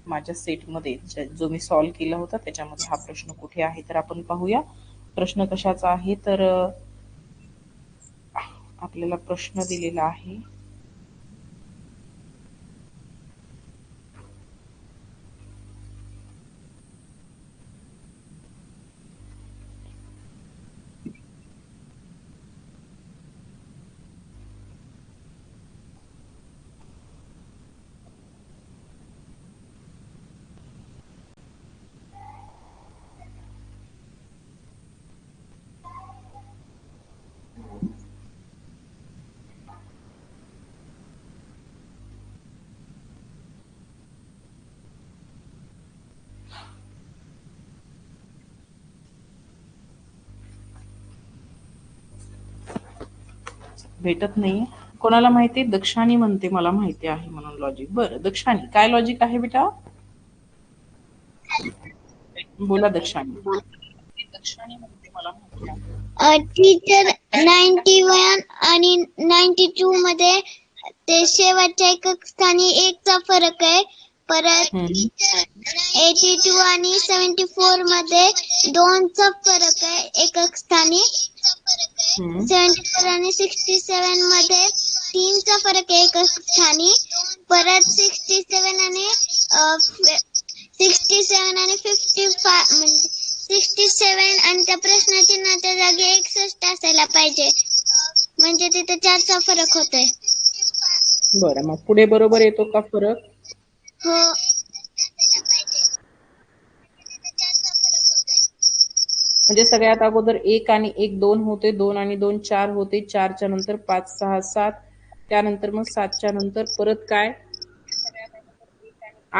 माझ्या सेटमध्ये जो मी सॉल्व्ह केला होता त्याच्यामध्ये हा प्रश्न कुठे आहे तर आपण पाहूया. प्रश्न कशाचा आहे तर आपल्याला प्रश्न दिलेला आहे भेटत नाही. कोणाला माहिती? दक्षाणी म्हणते मला माहिती आहे म्हणून लॉजिक. बरं दक्षाणी, काय लॉजिक आहे बेटा? बोला दक्षाणी. दक्षाणी म्हणते मला माहिती आहे. टीचर 91 आणि 92 मध्ये ते शेवटच्या एकक स्थानी 1 चा फरक आहे. परत 82 आणि 74 मध्ये 2 चा फरक आहे एकक स्थानी. 74 आणि 67 मध्ये 3 चा फरक आहे एकक स्थानी. परत 67 आणि 55 म्हणजे 67 आणि त्या प्रश्नचिन्हाच्या जागी 61 असायला पाहिजे, म्हणजे तिथे 4 चा फरक होतोय. बरं, मग पुढे बरोबर येतो का फरक? हो. म्हणजे सगळ्यात अगोदर 1 आणि 1 2 होते, 2 आणि 2 4 होते, 4 च्या नंतर 5 6 7, त्यानंतर मग 7 च्या नंतर परत काय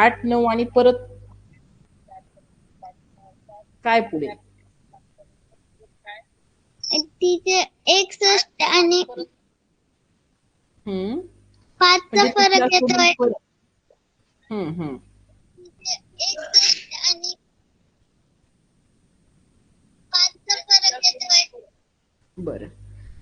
8 9 आणि परत काय पुढे? तिथे 61 आणि 5 चा म्हणजे फरक येतोय. 61 आणि 5 चा फरक येतोय. बरं,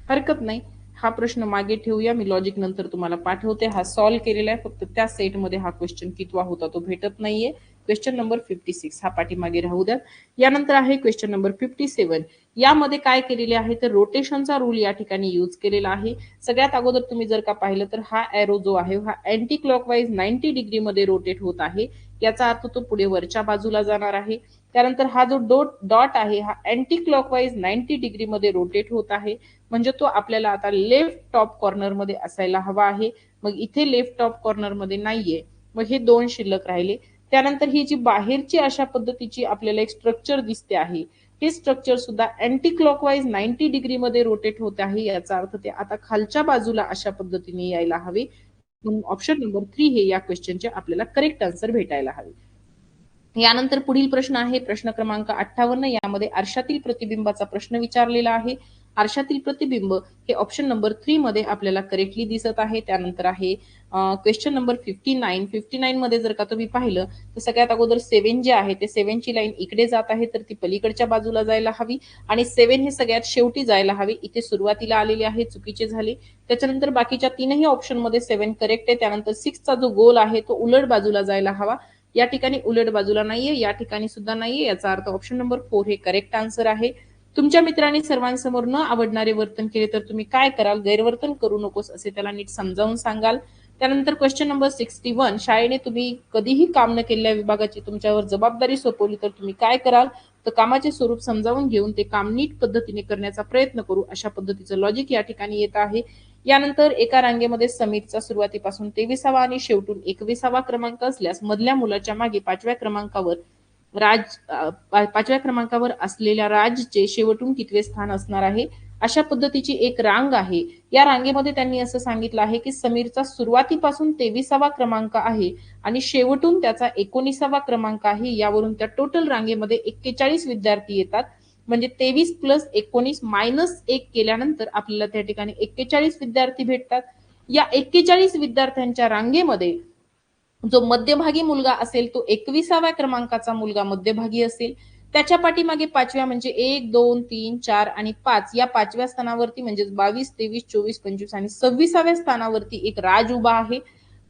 हरकत नाही. हा प्रश्न मागे ठेवूया, मी लॉजिक नंतर तुम्हाला पाठवते. हा सॉल्व्ह केलेला आहे, फक्त त्या सेटमध्ये हा क्वेश्चन कितवा होता तो भेटत नाहीये. क्वेश्चन नंबर 56 हा पाठीमागे राहू द्या. यानंतर आहे क्वेश्चन नंबर 57. यामध्ये काय केलेले आहे तर रोटेशनचा रूल या ठिकाणी यूज केलेला आहे. सगळ्यात अगोदर तुम्ही जर का पाहिलं तर हा एरो जो आहे हा अँटी क्लॉकवाईज 90 डिग्री मध्ये रोटेट होत आहे. याचा अर्थ तो पुढे वरच्या बाजूला जाणार आहे. त्यानंतर हा जो डॉट आहे हा अँटी क्लॉकवाईज 90 डिग्री मध्ये रोटेट होत आहे, म्हणजे तो आपल्याला आता लेफ्ट टॉप कॉर्नर मध्ये असायला हवा आहे. मग इथे लेफ्ट टॉप कॉर्नर मध्ये नाहीये, मग हे 2 शिल्लक राहिले. त्यानंतर ही जी बाहेरची अशा पद्धतीची आपल्याला एक स्ट्रक्चर दिसते आहे, हे स्ट्रक्चर सुद्धा अँटी क्लॉकवाईज 90 डिग्री मध्ये रोटेट होत आहे. याचा अर्थ ते आता खालच्या बाजूला अशा पद्धतीने यायला हवे. म्हणून ऑप्शन नंबर 3 हे या क्वेश्चनचे आपल्याला करेक्ट आन्सर भेटायला हवे. यानंतर पुढील प्रश्न आहे प्रश्न क्रमांक 58. यामध्ये आरशातील प्रतिबिंबाचा प्रश्न विचारलेला आहे. आरशातील प्रतिबिंब हे ऑप्शन नंबर 3 मध्ये आपल्याला करेक्टली दिसत आहे. त्यानंतर आहे क्वेश्चन नंबर 59. 59 मध्ये जर का तुम्ही पाहिलं तर सगळ्यात अगोदर 7 जे आहे ते 7 ची लाईन इकडे जात आहे तर ती पलीकडच्या बाजूला जायला हवी आणि 7 हे सगळ्यात शेवटी जायला हवी. इथे सुरुवातीला आलेले आहे, चुकीचे झाले. त्याच्यानंतर बाकीच्या तीनही ऑप्शन मध्ये 7 करेक्ट आहे. त्यानंतर 6 चा जो गोल आहे तो उलट बाजूला जायला हवा. या ठिकाणी उलट बाजूला नाहीये, या ठिकाणी सुद्धा नाहीये. याचा अर्थ ऑप्शन नंबर 4 हे करेक्ट आन्सर आहे. तुमच्या मित्रांनी सर्वांसमोर न आवडणारे वर्तन केले तर तुम्ही काय कराल? गैरवर्तन करू नकोस असे त्याला नीट समजावून सांगाल. त्यानंतर क्वेश्चन नंबर 61. शाळेने तुम्ही कधीही काम न केलेल्या विभागाची तुमच्यावर जबाबदारी सोपवली तर तुम्ही काय कराल? तर कामाचे स्वरूप समजावून घेऊन ते काम नीट पद्धतीने करण्याचा प्रयत्न करू अशा पद्धतीचं लॉजिक या ठिकाणी येत आहे. यानंतर एका रांगेमध्ये समीरचा सुरुवातीपासून 23वा आणि शेवटून 21वा क्रमांक असल्यास मधल्या मुलाच्या मागे 5व्या क्रमांकावर असलेल्या राजचे शेवटून कितवे स्थान असणार आहे? अशा पद्धतीची एक रांग आहे. या रांगेमध्ये त्यांनी असं सांगितलं आहे की समीरचा सुरुवातीपासून 23वा क्रमांक आहे आणि शेवटून त्याचा 19वा क्रमांक आहे. यावरून त्या टोटल रांगेमध्ये 41 विद्यार्थी येतात. म्हणजे 23 प्लस 19 मायनस 1 केल्यानंतर आपल्याला त्या ठिकाणी 41 विद्यार्थी भेटतात. या 41 विद्यार्थ्यांच्या रांगेमध्ये जो मध्यभागी मुलगा असेल तो 21व्या क्रमांकाचा मुलगा मध्यभागी असेल. त्याच्या पाठीमागे 5व्या म्हणजे 1, 2, 3, 4 आणि 5 या 5व्या स्थानावरती म्हणजे 22, 23, 24, 25 आणि 26व्या स्थानावरती एक राज उभा आहे.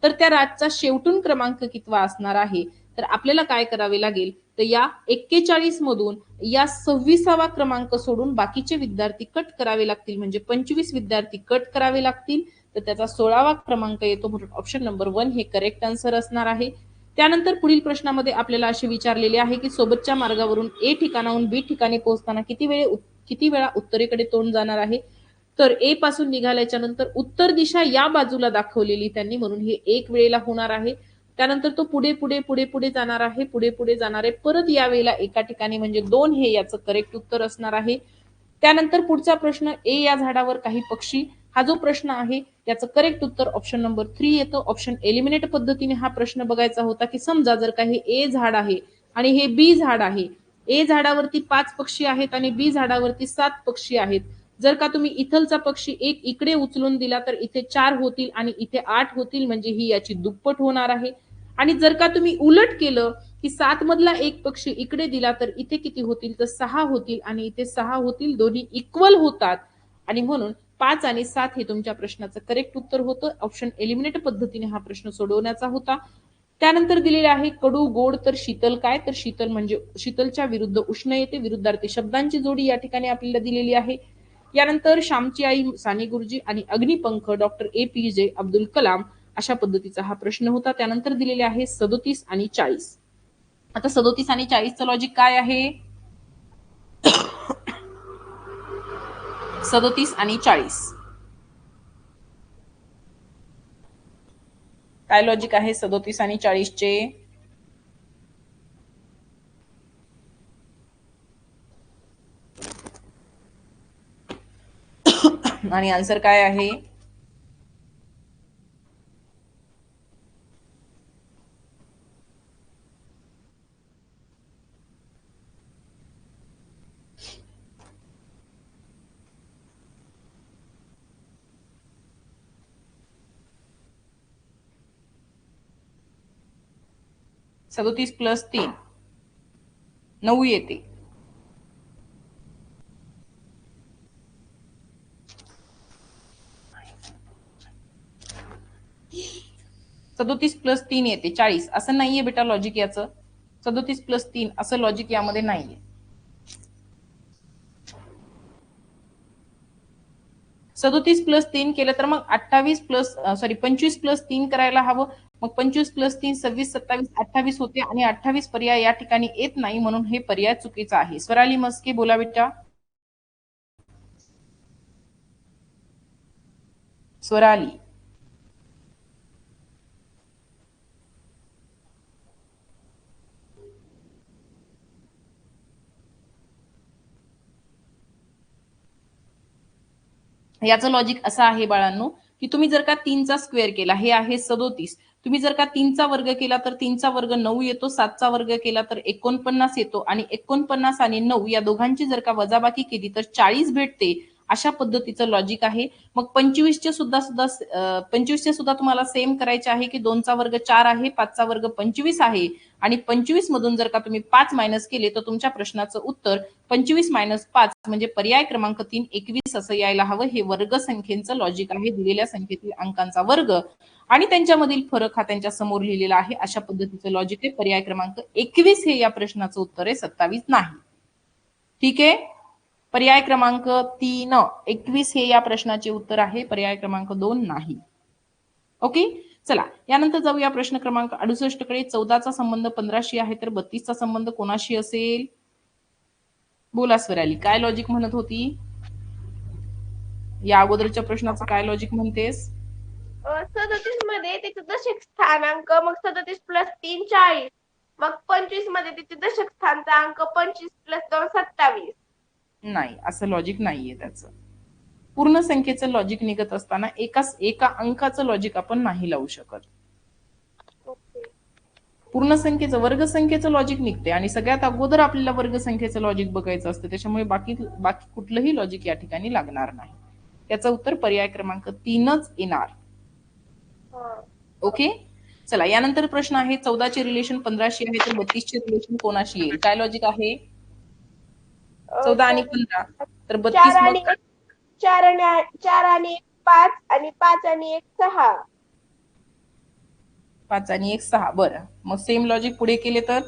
तर त्या राजचा शेवटून क्रमांक कितवा असणार आहे? तर आपल्याला काय करावे लागेल? तर या 41 मधून या 26वा क्रमांक सोडून बाकीचे विद्यार्थी कट करावे लागतील. म्हणजे 25 विद्यार्थी कट करावे लागतील. तर त्याचा 16वा क्रमांक येतो. म्हणून ऑप्शन नंबर 1 हे करेक्ट आन्सर असणार आहे. त्यानंतर पुढील प्रश्नामध्ये आपल्याला असे विचारलेले आहे की सोबतच्या मार्गावरून ए ठिकाणाहून बी ठिकाणी पोहोचताना किती वेळा उत्तरेकडे तोंड जाणार आहे? तर ए पासून निघाल्याच्या नंतर उत्तर दिशा या बाजूला दाखवलेली त्यांनी, म्हणून हे 1 वेळेला होणार आहे. त्यानंतर तो पुढे पुढे पुढे पुढे जाणार आहे, पुढे पुढे जाणार आहे. परत या वेळेला एका ठिकाणी म्हणजे 2 हे याचं करेक्ट उत्तर असणार आहे. त्यानंतर पुढचा प्रश्न ए या झाडावर काही पक्षी, हा जो प्रश्न आहे याचं करेक्ट उत्तर ऑप्शन नंबर 3 येतं. ऑप्शन एलिमिनेट पद्धतीने हा प्रश्न बघायचा होता की समजा जर का हे ए झाड आहे आणि हे बी झाड आहे. ए झाडावरती 5 पक्षी आहेत आणि बी झाडावरती 7 पक्षी आहेत. जर का तुम्ही इथलचा पक्षी एक इकडे उचलून दिला तर इथे 4 होतील आणि इथे 8 होतील. म्हणजे ही याची दुप्पट होणार आहे. आणि जर का तुम्ही उलट केलं की 7 मधला एक पक्षी इकडे दिला तर इथे किती होतील? तर 6 होतील आणि इथे 6 होतील. दोन्ही इक्वल होतात आणि म्हणून 5 आणि 7 हे तुमच्या प्रश्नाचं करेक्ट उत्तर होतं. ऑप्शन एलिमिनेट पद्धतीने हा प्रश्न सोडवण्याचा होता. त्यानंतर दिलेले आहे कडू गोड तर शीतल काय? तर शीतल म्हणजे शीतलच्या विरुद्ध उष्ण येते. विरुद्धार्थी शब्दांची जोडी या ठिकाणी आपल्याला दिलेली आहे. यानंतर श्यामची आई साने गुरुजी आणि अग्निपंख डॉक्टर APJ अब्दुल कलाम अशा पद्धतीचा हा प्रश्न होता. त्यानंतर दिलेले आहे 37 आणि 40. आता 37 आणि 40चं लॉजिक काय आहे? 37 आणि 40 काय लॉजिक आहे 37 आणि 40 चे? आणि आन्सर काय आहे? सदोतीस प्लस 3 9 येते. सदोतीस प्लस 3 येते 40 असं नाहीये बेटा लॉजिक याचं. 37 प्लस 3 असं लॉजिक यामध्ये नाहीये. 37 प्लस 3 केलं तर मग 25 प्लस 3 करायला हवं. मग 25 प्लस 3 26 27 28 होते आणि 28 पर्याय या ठिकाणी येत नाही. म्हणून हे पर्याय चुकीचा आहे. स्वराली मस्के बोला बेटा. स्वराली. याचं लॉजिक असं आहे बाळांनो की तुम्ही जर का 3चा स्क्वेअर केला, हे आहे 37, तुम्ही जर का 3चा वर्ग केला तर 3चा वर्ग 9 येतो, 7चा वर्ग केला तर 49 येतो आणि 49 आणि 9 या दोघांची जर का वजाबाकी केली तर 40 भेटते. अशा पद्धतीचं लॉजिक आहे. मग 25चे सुद्धा तुम्हाला सेम करायचे आहे की 2चा वर्ग 4 आहे, 5चा वर्ग 25 आहे आणि 25 मधून जर का तुम्ही 5 मायनस केले तर तुमच्या प्रश्नाचं उत्तर 25 मायनस 5 म्हणजे पर्याय क्रमांक 3 21 असं यायला हवं. हे वर्ग संख्येचं लॉजिक आहे. दिलेल्या संख्येतील अंकांचा वर्ग आणि त्यांच्यामधील फरक हा त्यांच्या समोर लिहिलेला आहे. अशा पद्धतीचं लॉजिक आहे. पर्याय क्रमांक 21 हे या प्रश्नाचं उत्तर आहे, 27 नाही. ठीक आहे. पर्याय क्रमांक 3 21 हे या प्रश्नाचे उत्तर आहे. पर्याय क्रमांक 2 नाही. ओके. चला यानंतर जाऊया प्रश्न क्रमांक 68 कडे. 14चा संबंध 15शी आहे तर 32चा संबंध कोणाशी असेल? बोला स्वराली, काय लॉजिक म्हणत होती? या अगोदरच्या प्रश्नाचं काय लॉजिक म्हणतेस? 37 मध्ये त्याचे दशक स्थानांक, मग 37 प्लस 3 40, मग 25 मध्ये त्याचे दशक स्थानचा अंक 25 प्लस 2 27. नाही, असं लॉजिक नाहीये त्याचं. पूर्ण संख्येचं लॉजिक निघत असताना एका अंकाचं लॉजिक आपण नाही लावू शकत. पूर्ण संख्येचं वर्ग संख्येचं लॉजिक निघते आणि सगळ्यात अगोदर आपल्याला वर्ग संख्येचं लॉजिक बघायचं असतं. त्याच्यामुळे बाकी कुठलंही लॉजिक या ठिकाणी लागणार नाही. त्याचं उत्तर पर्याय क्रमांक 3च येणार. ओके. चला यानंतर प्रश्न आहे 14चे रिलेशन 15शी आहे तर 32चे रिलेशन कोणाशी येईल? काय लॉजिक आहे? 14 आणि 15 तर 32 4 आणि 1 5 आणि 5 आणि 1 6. 5 आणि 1 6. बरं, मग सेम लॉजिक पुढे केले तर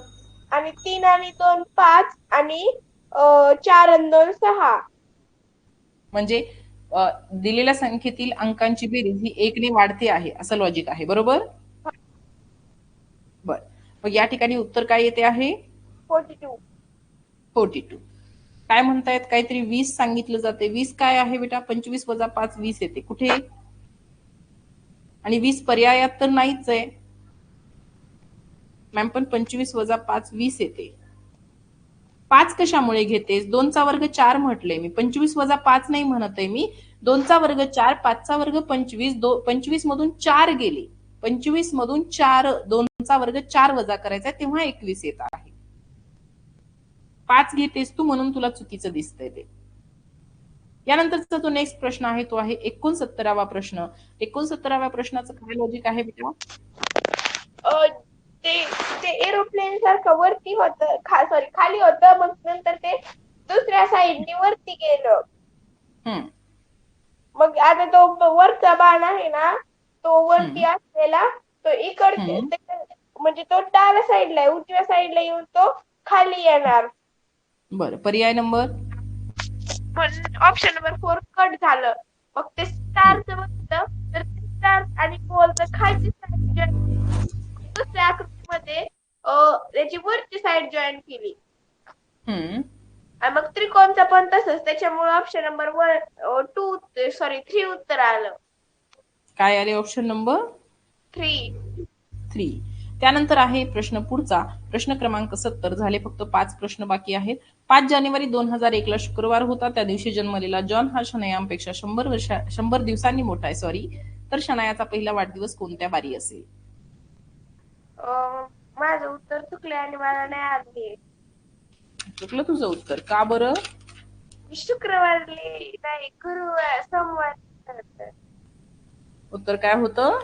आणि 3 आणि 2 5 आणि 4 आणि 2 6. म्हणजे दिलेल्या संख्येतील अंकांची बेरीज ही 1 ने वाढते आहे असं लॉजिक आहे. बरोबर. बर, मग या ठिकाणी उत्तर काय येते आहे? 42. काय म्हणतायत? काहीतरी 20 सांगितलं जाते. 20 काय आहे बेटा? 25 वजा 5 20 येते. कुठे? आणि 20 पर्यायात तर नाहीच आहे मॅम, पण 25 वजा 5 20 येते. 5 कशामुळे घेतेस? 2चा वर्ग 4 म्हटले मी, 25 वजा 5 नाही म्हणत आहे मी. 2चा वर्ग 4, 5चा वर्ग 25, 25 मधून 4 गेले, 25 मधून 4, 2चा वर्ग 4 वजा करायचा तेव्हा 21 येत आहे. 5 घेतेस तू म्हणून तुला चुकीचं दिसतंय ते. यानंतरचा जो नेक्स्ट प्रश्न आहे तो आहे 69वा प्रश्न. 69व्या प्रश्नाचं काय लॉजिक आहे बेटा? ते एरोप्लेन सारखं वरती होतं, खाली होतं, मग नंतर ते दुसऱ्या साईडने वरती गेलं. मग आता तो वरचा बाण आहे ना, तो वरती असलेला तो इकडचे म्हणजे तो डाव्या साईडला आहे, उजव्या साईडला येऊन तो खाली येणार. बरं, पर्याय नंबर ऑप्शन नंबर 4 कट झालं. मग ते स्टारचं बघितलं तर स्टार आणि गोलचं खालची साईड दुसऱ्या आकृतीमध्ये त्याची वरची साईड जॉईन केली. आणि मग त्रिकोणचा पण तसंच. त्याच्यामुळे ऑप्शन नंबर 3 उत्तर आलं. काय आले? Option number 3. त्यानंतर आहे प्रश्न पुढचा, प्रश्न क्रमांक 70. झाले फक्त 5 प्रश्न बाकी आहेत. 5 जानेवारी 2001 ला शुक्रवार होता. त्या दिवशी जन्मलेला जॉन हा शनायांपेक्षा 100 दिवसांनी मोठा आहे. तर शनायाचा पहिला वाढदिवस कोणत्या वारी असेल? माझं उत्तर चुकले आणि मला नाही आले. चुकलं तुझं उत्तर? का बरं? शुक्रवारी नाही, गुरुवार सोमवार. उत्तर काय होतं?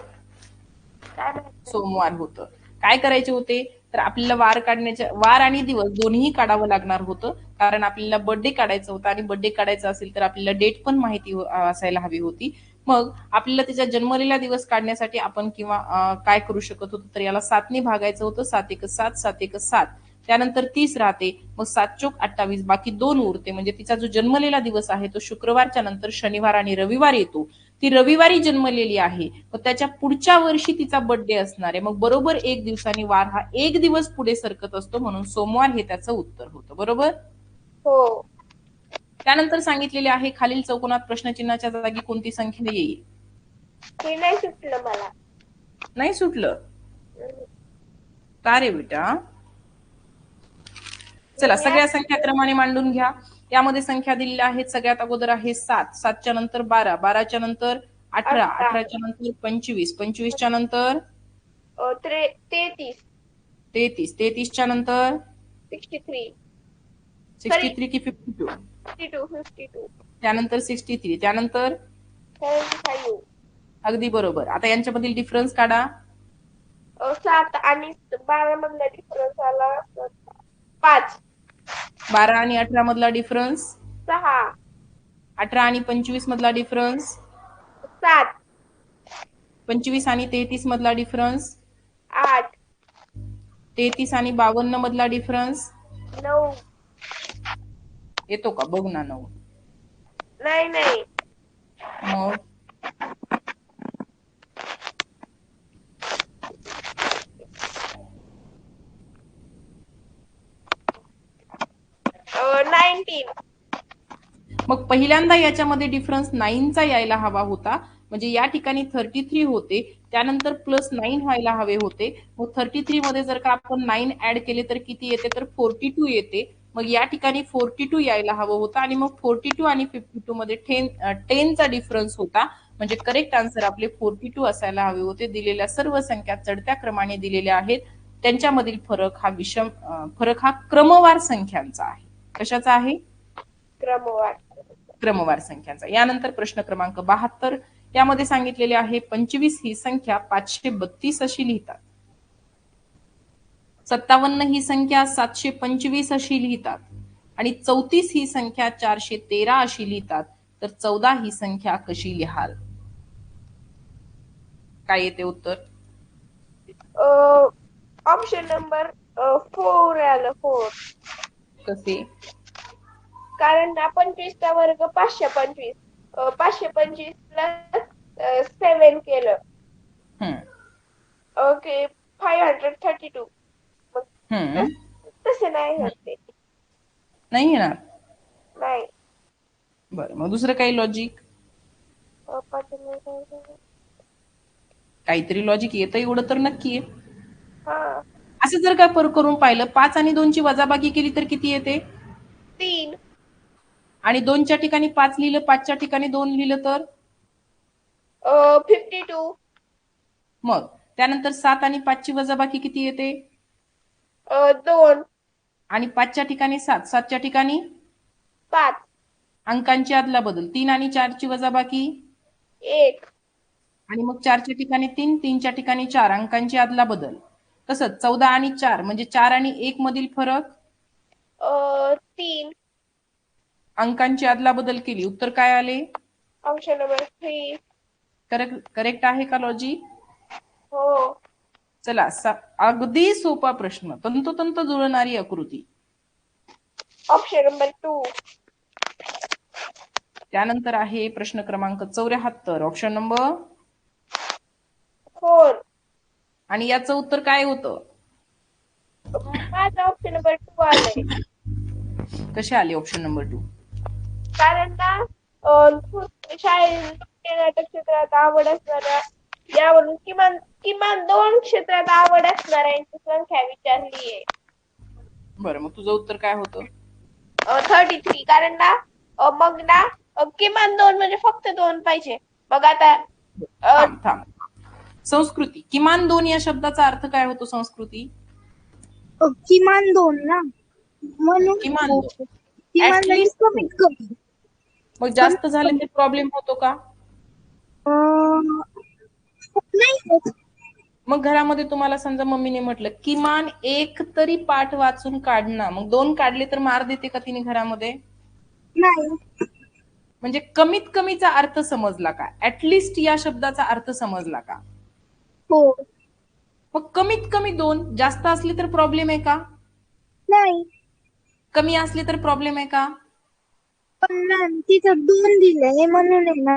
सोमवार होतं. काय करायचे होते तर आपल्याला वार आणि दिवस दोन्ही काढावं लागणार होतं, कारण आपल्याला बर्थडे काढायचा होता आणि बर्थडे काढायचा असेल तर आपल्याला डेट पण माहिती असायला हवी होती. मग आपल्याला त्याचा जन्मलेला दिवस काढण्यासाठी आपण काय करू शकत होतो तर याला 7 ने भागायचं होतं. 7 1 7, 7 1 7. त्यानंतर 30 राहते, मग 7 चोक 28, बाकी 2 उरते. म्हणजे तिचा जो जन्मलेला दिवस आहे तो शुक्रवारच्या नंतर शनिवार आणि रविवार येतो. ती रविवारी जन्मलेली आहे, मग त्याच्या पुढच्या वर्षी तिचा बर्थडे असणार आहे. मग बरोबर 1 दिवसांनी वार हा 1 दिवस पुढे सरकत असतो, म्हणून सोमवार हे त्याचं उत्तर होतं. बरोबर. हो. त्यानंतर सांगितलेले आहे खालील चौकोनात प्रश्नचिन्हाच्या जागी कोणती संख्या येईल? हे नाही सुटलं मला. नाही सुटलं का रे बेटा? चला सगळ्या संख्या क्रमाने मांडून घ्या. यामध्ये संख्या दिलेल्या आहेत. सगळ्यात अगोदर आहे 7, 7च्या नंतर 12, 12च्या नंतर 18, 18. 18च्या नंतर 25, 25च्या नंतर 33, 33, 33च्या नंतर 63, 63 की 52, 52, त्यानंतर 63, त्यानंतर 75. अगदी बरोबर. आता यांच्यामधील डिफरन्स काढा. 7 आणि 12 मधला डिफरन्स आला 5, 12 आणि 18 मधला डिफरन्स, 6, 18 आणि 25 मधला डिफरन्स, 7, 25 आणि 33 मधला डिफरन्स, 8, 33 आणि 52 मधला डिफरन्स 9. येतो का बघ ना. 9 नाही. मग 19. मग पहिल्यांदा याच्यामध्ये डिफरन्स 9चा यायला हवा होता. म्हणजे या ठिकाणी 33 होते, त्यानंतर +9 व्हायला हवे होते. मग 33 मध्ये जर का आपण 9 ऍड केले तर किती येते, तर 42 येते. मग या ठिकाणी 42 यायला हवं होतं आणि मग 42 आणि 52 मध्ये 10चा डिफरन्स होता. म्हणजे करेक्ट आन्सर आपले 42 असायला हवे होते. दिलेल्या सर्व संख्या चढत्या क्रमाने दिलेल्या आहेत. त्यांच्यामधील फरक हा क्रमवार संख्यांचा आहे. कशाचा आहे? क्रमवार संख्यांचा. यानंतर प्रश्न क्रमांक 72, यामध्ये सांगितलेले आहे 25 ही संख्या 532 अशी लिहितात, 57 ही संख्या 725 अशी लिहितात आणि 34 ही संख्या 413 अशी लिहितात. तर 14 ही संख्या कशी लिहाल? काय येते उत्तर? ऑप्शन नंबर 4 आलं. 4. कसे? कारण ना 25चा वर्ग 525, 525 प्लस 7 केलं. ओके, 532. मग तसे नाही होत ते. नाही येणार. नाही. बरं, मग दुसरं काही लॉजिक? काहीतरी लॉजिक येतं एवढं तर नक्की आहे. हा, असं जर का करून पाहिलं, 5 आणि 2 ची वजाबाकी केली तर किती येते? 3. आणि 2च्या ठिकाणी 5 लिहिलं, 5च्या ठिकाणी 2 लिहिलं तर 52. मग त्यानंतर 7 आणि 5 ची वजाबाकी किती येते? 2. आणि 5च्या ठिकाणी 7, 7च्या ठिकाणी 5. अंकांची अदला बदल, 3 आणि 4 ची वजाबाकी 1. आणि मग 4च्या ठिकाणी 3, 3च्या ठिकाणी 4, अंकांची अदला बदल. तसंच 14 आणि 4 म्हणजे 4 आणि 1 मधील फरक, 3. अंकांची अदला बदल केली, उत्तर काय आले? Option number 3. करेक्ट आहे का लॉजिक? हो. चला, अगदी सोपा प्रश्न, तंतोतंत जुळणारी आकृती. Option number 2. त्यानंतर आहे प्रश्न क्रमांक 74, ऑप्शन नंबर 4. आणि याचं उत्तर काय होतं? माझं ऑप्शन नंबर 2 आलंय. कसे आले ऑप्शन नंबर 2? कारण ना शाळेत नाटक क्षेत्रात आवड असणाऱ्या, यावरून किमान 2 क्षेत्रात आवड असणाऱ्यांची संख्या विचारली आहे. बरं, मग तुझं उत्तर काय होतं? 33. कारण ना मग ना किमान 2 म्हणजे फक्त 2 पाहिजे. मग आता थांब. संस्कृती, किमान 2 या शब्दाचा अर्थ काय होतो? संस्कृती किमान 2 ना, म्हणून किमान 2. किमान At म्हणजे least कमीत कमी. मग जास्त झाले तर प्रॉब्लेम होतो का? नाही होत. मग घरामध्ये तुम्हाला समजा मम्मीने म्हटलं किमान 1 तरी पाठ वाचून काढ ना, मग 2 काढले तर मार देते का तिने घरामध्ये? नाही. म्हणजे कमीत कमीचा अर्थ समजला का? ऍटलिस्ट या शब्दाचा अर्थ समजला का? हो. मग कमीत कमी 2, जास्त असले तर प्रॉब्लेम आहे का? नाही. कमी असले तर प्रॉब्लेम आहे का? पण मॅम तिथं 2 दिलंय म्हणून आहे ना,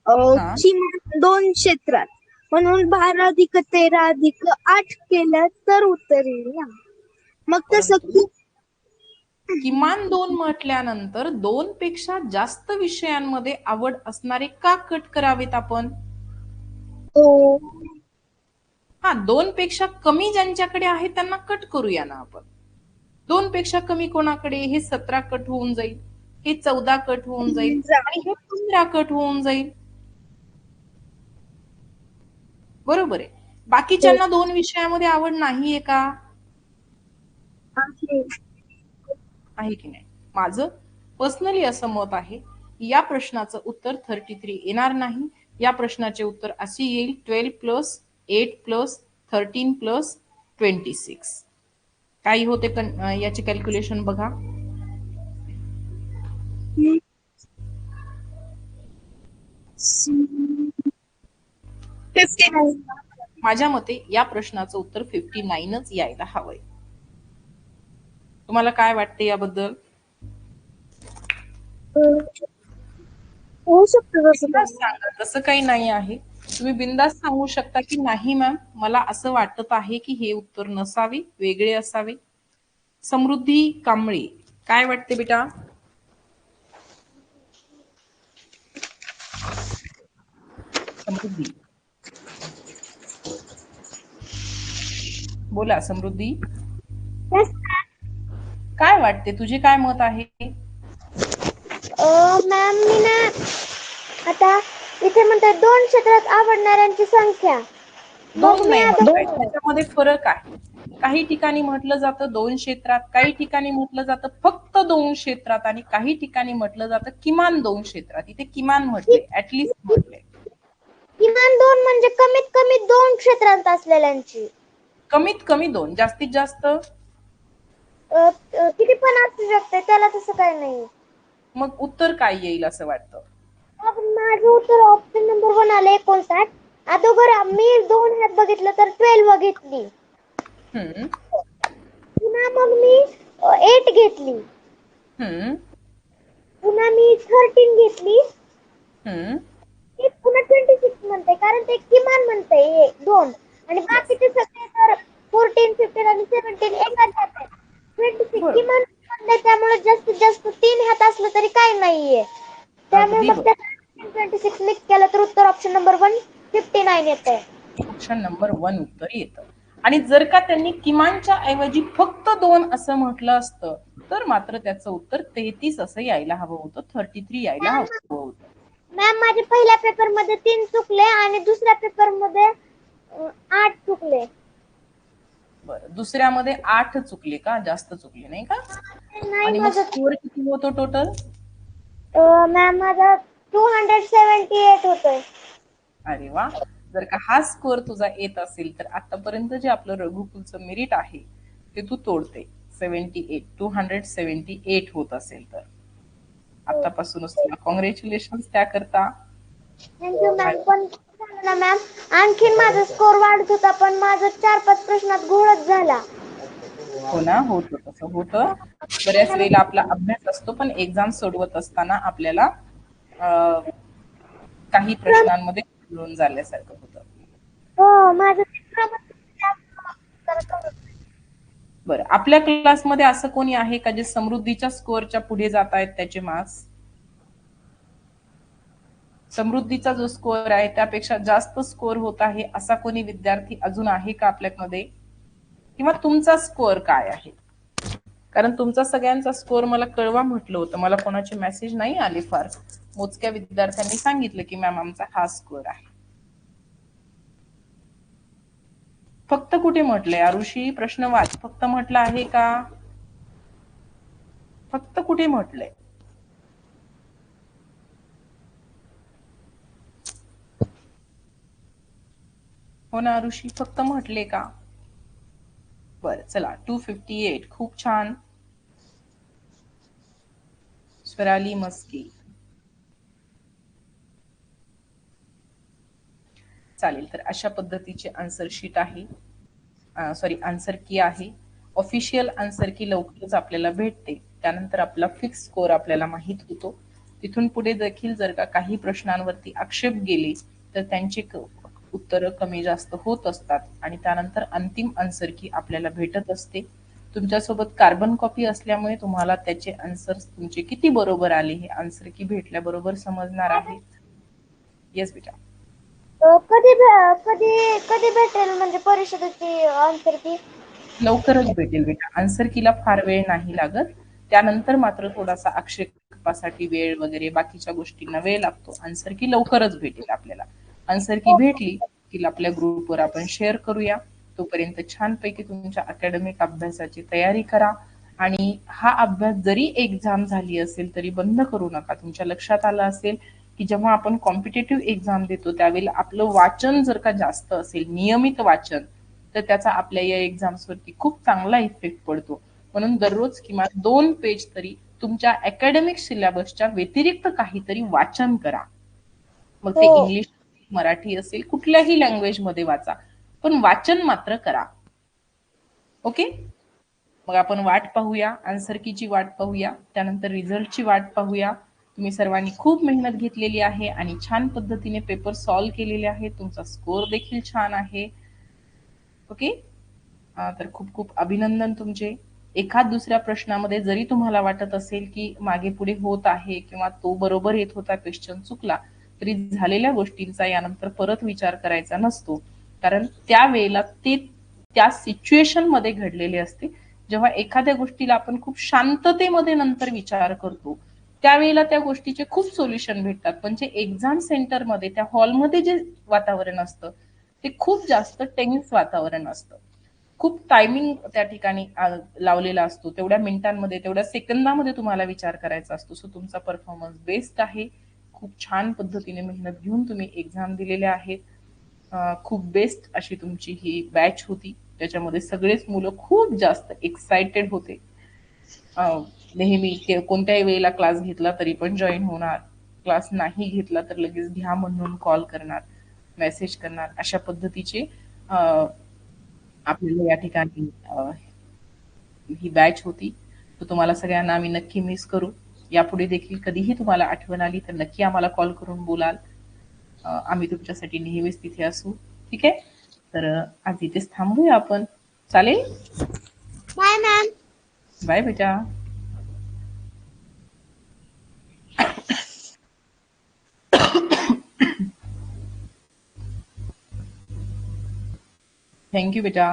हा. किमान 2 क्षेत्रात म्हणून 12 अधिक 13 अधिक 8 केलं तर उत्तर येईल ना. मग तसं परंतु किमान 2 म्हटल्यानंतर 2 पेक्षा जास्त विषयांमध्ये आवड असणारे का कट करावेत आपण? हो. हा, 2 पेक्षा कमी ज्यांच्याकडे आहे त्यांना कट करूया ना आपण. 2 पेक्षा कमी कोणाकडे? हे 17 कट होऊन जाईल, हे 14 कट होऊन जाईल आणि हे 15 कट होऊन जाईल. बरोबर आहे. बाकीच्यांना 2 विषयामध्ये आवड नाहीये का? आहे. आहे की नाही? माझं पर्सनली असं मत आहे की या प्रश्नाचं उत्तर 33 येणार नाही. या प्रश्नाचे उत्तर असे येईल 12 प्लस 8 प्लस 13 प्लस 26. काही होते याचे कॅल्क्युलेशन बघा. माझ्या मते या प्रश्नाचं उत्तर 59च यायला हवंय. तुम्हाला काय वाटते याबद्दल? होऊ शकतं तसं बिनधास्त सांगा, तसं काही नाही आहे. तुम्ही बिनधास्त सांगू शकता की नाही मॅम, मला असं वाटत आहे की हे उत्तर नसावे, वेगळे असावे. समृद्धी कांबळे, काय वाटते बेटा? समृद्धी, बोला समृद्धी, काय वाटते, तुझे काय मत आहे? मॅम मी ना आता इथे म्हणतात 2 क्षेत्रात आवडणाऱ्यांची संख्या. दोन नाही म्हणताय, त्याच्यामध्ये फरक आहे. काही ठिकाणी म्हटलं जातं 2 क्षेत्रात, काही ठिकाणी म्हटलं जातं फक्त 2 क्षेत्रात आणि काही ठिकाणी म्हटलं जातं किमान 2 क्षेत्रात. इथे किमान म्हटले, ऍटलिस्ट म्हटले. किमान 2 म्हणजे कमीत कमी 2 क्षेत्रांत असलेल्यांची. कमीत कमी 2, जास्तीत जास्त किती पण असू शकते, त्याला तसं काही नाही. मग उत्तर काय येईल असं वाटतं? माझं उत्तर ऑप्शन नंबर 1 आलं 59. अगोदर मी 2 ह्यात बघितलं तर 12 बघितली. हम्म पुन्हा मग मी 8 घेतली. हम्म पुन्हा मी 13 घेतली. हम्म ते पुन्हा 26 म्हणते, कारण ते किमान म्हणते 2 आणि बाकीचे सगळे तर 14, 15 आणि 17 एकाच ह्यात आहेत. 26 बरोबर. किमान म्हणते, त्यामुळे जास्तीत जास्त 3 ह्यात असलं तरी काही नाहीये. त्यामुळे अगदी मग 26 मिक्स केलं तर उत्तर ऑप्शन नंबर 1 59 येतंय. ऑप्शन नंबर 1 उत्तर येतं. आणि जर का त्यांनी किमानच्या ऐवजी फक्त 2 असं म्हटलं असतं तर मात्र त्याचं उत्तर 33 असं यायला हवं होतं, 33 यायला हवं होतं. मॅम माझे पहिल्या पेपर मध्ये 3 चुकले आणि दुसऱ्या पेपर मध्ये 8 चुकले. बरं, दुसऱ्यामध्ये 8 चुकले का? जास्त चुकले नाही का? नाही आणि मग माझं स्कोअर किती होतो टोटल? मॅम माझा 278 होतोय. अरे वा, जर का हा स्कोअर तुझा येत असेल तर आतापर्यंत जे आपलं रघुकुलचं मेरिट आहे ते तू तोडते. 78, 278 होत असेल तर आतापासूनच तुला कॉंग्रॅच्युलेशन त्याकरता. Thank you ma'am. पण झालं ना मॅम, आणखीन माझा स्कोर वाढत होता, पण माझं 4-5 प्रश्नात घोळच झाला. हो ना, होतं तसं होतं. बऱ्याच वेळेला आपला अभ्यास असतो पण एक्झाम सोडवत असताना आपल्याला काही प्रश्नांमध्ये मिळून झाल्यासारखं होतं. हो, माझं बरं, आपल्या क्लासमध्ये असं कोणी आहे का जे समृद्धीच्या स्कोअरच्या पुढे जात आहेत त्याचे मार्क्स? समृद्धीचा जो स्कोअर आहे त्यापेक्षा जास्त स्कोअर होत आहे असा कोणी विद्यार्थी अजून आहे का आपल्यामध्ये? किंवा तुमचा स्कोअर काय आहे? कारण तुमचा सगळ्यांचा स्कोअर मला कळवा म्हटलं होतं, मला कोणाचे मेसेज नाही आले. फार मोजक्या विद्यार्थ्यांनी सांगितलं की मॅम आमचा हा स्कोअर आहे. फक्त कुठे म्हटलंय आरुषी? प्रश्न वाच. फक्त म्हटलं आहे का? फक्त कुठे म्हटलंय? हो ना आरुषी, फक्त म्हटले का? बरं चला, 258 खूप छान. स्वराली मस्के, चालेल. तर अशा पद्धतीचे आन्सर शीट आहे, सॉरी आन्सर की आहे. ऑफिशियल आन्सर की लवकरच आपल्याला भेटते, त्यानंतर आपला फिक्स स्कोअर आपल्याला माहित होतो. तिथून पुढे देखील जर का काही प्रश्नांवरती आक्षेप गेले तर त्यांचे उत्तर कमी जास्त होत असतात आणि त्यानंतर अंतिम आन्सर की आपल्याला भेटत असते. तुमच्यासोबत कार्बन कॉपी असल्यामुळे तुम्हाला त्याचे आन्सर्स तुमचे किती बरोबर आले हे आन्सर की भेटल्याबरोबर समजणार आहे. येस बेटा. कधी कधी कधी भेटेल म्हणजे परिषदेची आन्सर की? लवकरच भेटेल बेटा. आन्सर कीला फार वेळ नाही लागत. त्यानंतर मात्र थोडासा आक्षेपासाठी वेळ वगैरे बाकीच्या गोष्टींना वेळ लागतो. आन्सर की लवकरच भेटेल आपल्याला. आन्सर की भेटली देखील आपल्या ग्रुपवर आपण शेअर करूया. तोपर्यंत छानपैकी तुमच्या अकॅडमिक अभ्यासाची तयारी करा आणि हा अभ्यास जरी एक्झाम झाली असेल तरी बंद करू नका. तुमच्या लक्षात आलं असेल की जेव्हा आपण कॉम्पिटेटिव्ह एक्झाम देतो त्यावेळेला आपलं वाचन जर का जास्त असेल, नियमित वाचन, तर त्याचा आपल्या या एक्झाम्स वरती खूप चांगला इफेक्ट पडतो. म्हणून दररोज किमान 2 पेज तरी तुमच्या अकॅडमिक सिलेबसच्या व्यतिरिक्त काहीतरी वाचन करा. मग ते हो. इंग्लिश, मराठी असेल, कुठल्याही लँग्वेज मध्ये वाचा, पण वाचन मात्र करा. ओके. मग आपण वाट पाहूया, आन्सर कीची वाट पाहूया, त्यानंतर रिझल्टची वाट पाहूया. तुम्ही सर्वांनी खूप मेहनत घेतलेली आहे आणि छान पद्धतीने पेपर सॉल्व्ह केलेले आहे. तुमचा स्कोर देखील छान आहे. ओके. तर खूप खूप अभिनंदन तुमचे. एखाद दुसऱ्या प्रश्नामध्ये जरी तुम्हाला वाटत असेल की मागे पुढे होत आहे किंवा तो बरोबर येत होता, क्वेश्चन चुकला, तरी झालेल्या गोष्टींचा यानंतर परत विचार करायचा नसतो. कारण त्यावेळेला ते त्या सिच्युएशन मध्ये घडलेले असते. जेव्हा एखाद्या गोष्टीला आपण खूप शांततेमध्ये नंतर विचार करतो त्यावेळेला त्या गोष्टीचे खूप सोल्युशन भेटतात. पण जे एक्झाम सेंटरमध्ये त्या हॉलमध्ये जे वातावरण असतं ते खूप जास्त टेन्स वातावरण असतं. खूप टायमिंग त्या ठिकाणी लावलेला असतो. तेवढ्या मिनिटांमध्ये, तेवढ्या सेकंदामध्ये तुम्हाला विचार करायचा असतो. सो तुमचा परफॉर्मन्स बेस्ट आहे. खूप छान पद्धतीने मेहनत घेऊन तुम्ही एक्झाम दिलेल्या आहेत. खूप बेस्ट अशी तुमची ही बॅच होती. त्याच्यामध्ये सगळेच मुलं खूप जास्त एक्साइटेड होते. नेहमी कोणत्याही वेळेला क्लास घेतला तरी पण जॉईन होणार, क्लास नाही घेतला तर लगेच घ्या म्हणून कॉल करणार, मेसेज करणार, अशा पद्धतीचे आपल्याला या ठिकाणी ही बॅच होती. तर तुम्हाला सगळ्यांना आम्ही नक्की मिस करू. यापुढे देखील कधीही तुम्हाला आठवण आली तर नक्की आम्हाला कॉल करून बोलाल. आम्ही तुमच्यासाठी नेहमीच तिथे असू. ठीक आहे. तर आज इथेच थांबूया आपण. चालेल. Bye ma'am. बाय बेटा. थँक्यू बेटा.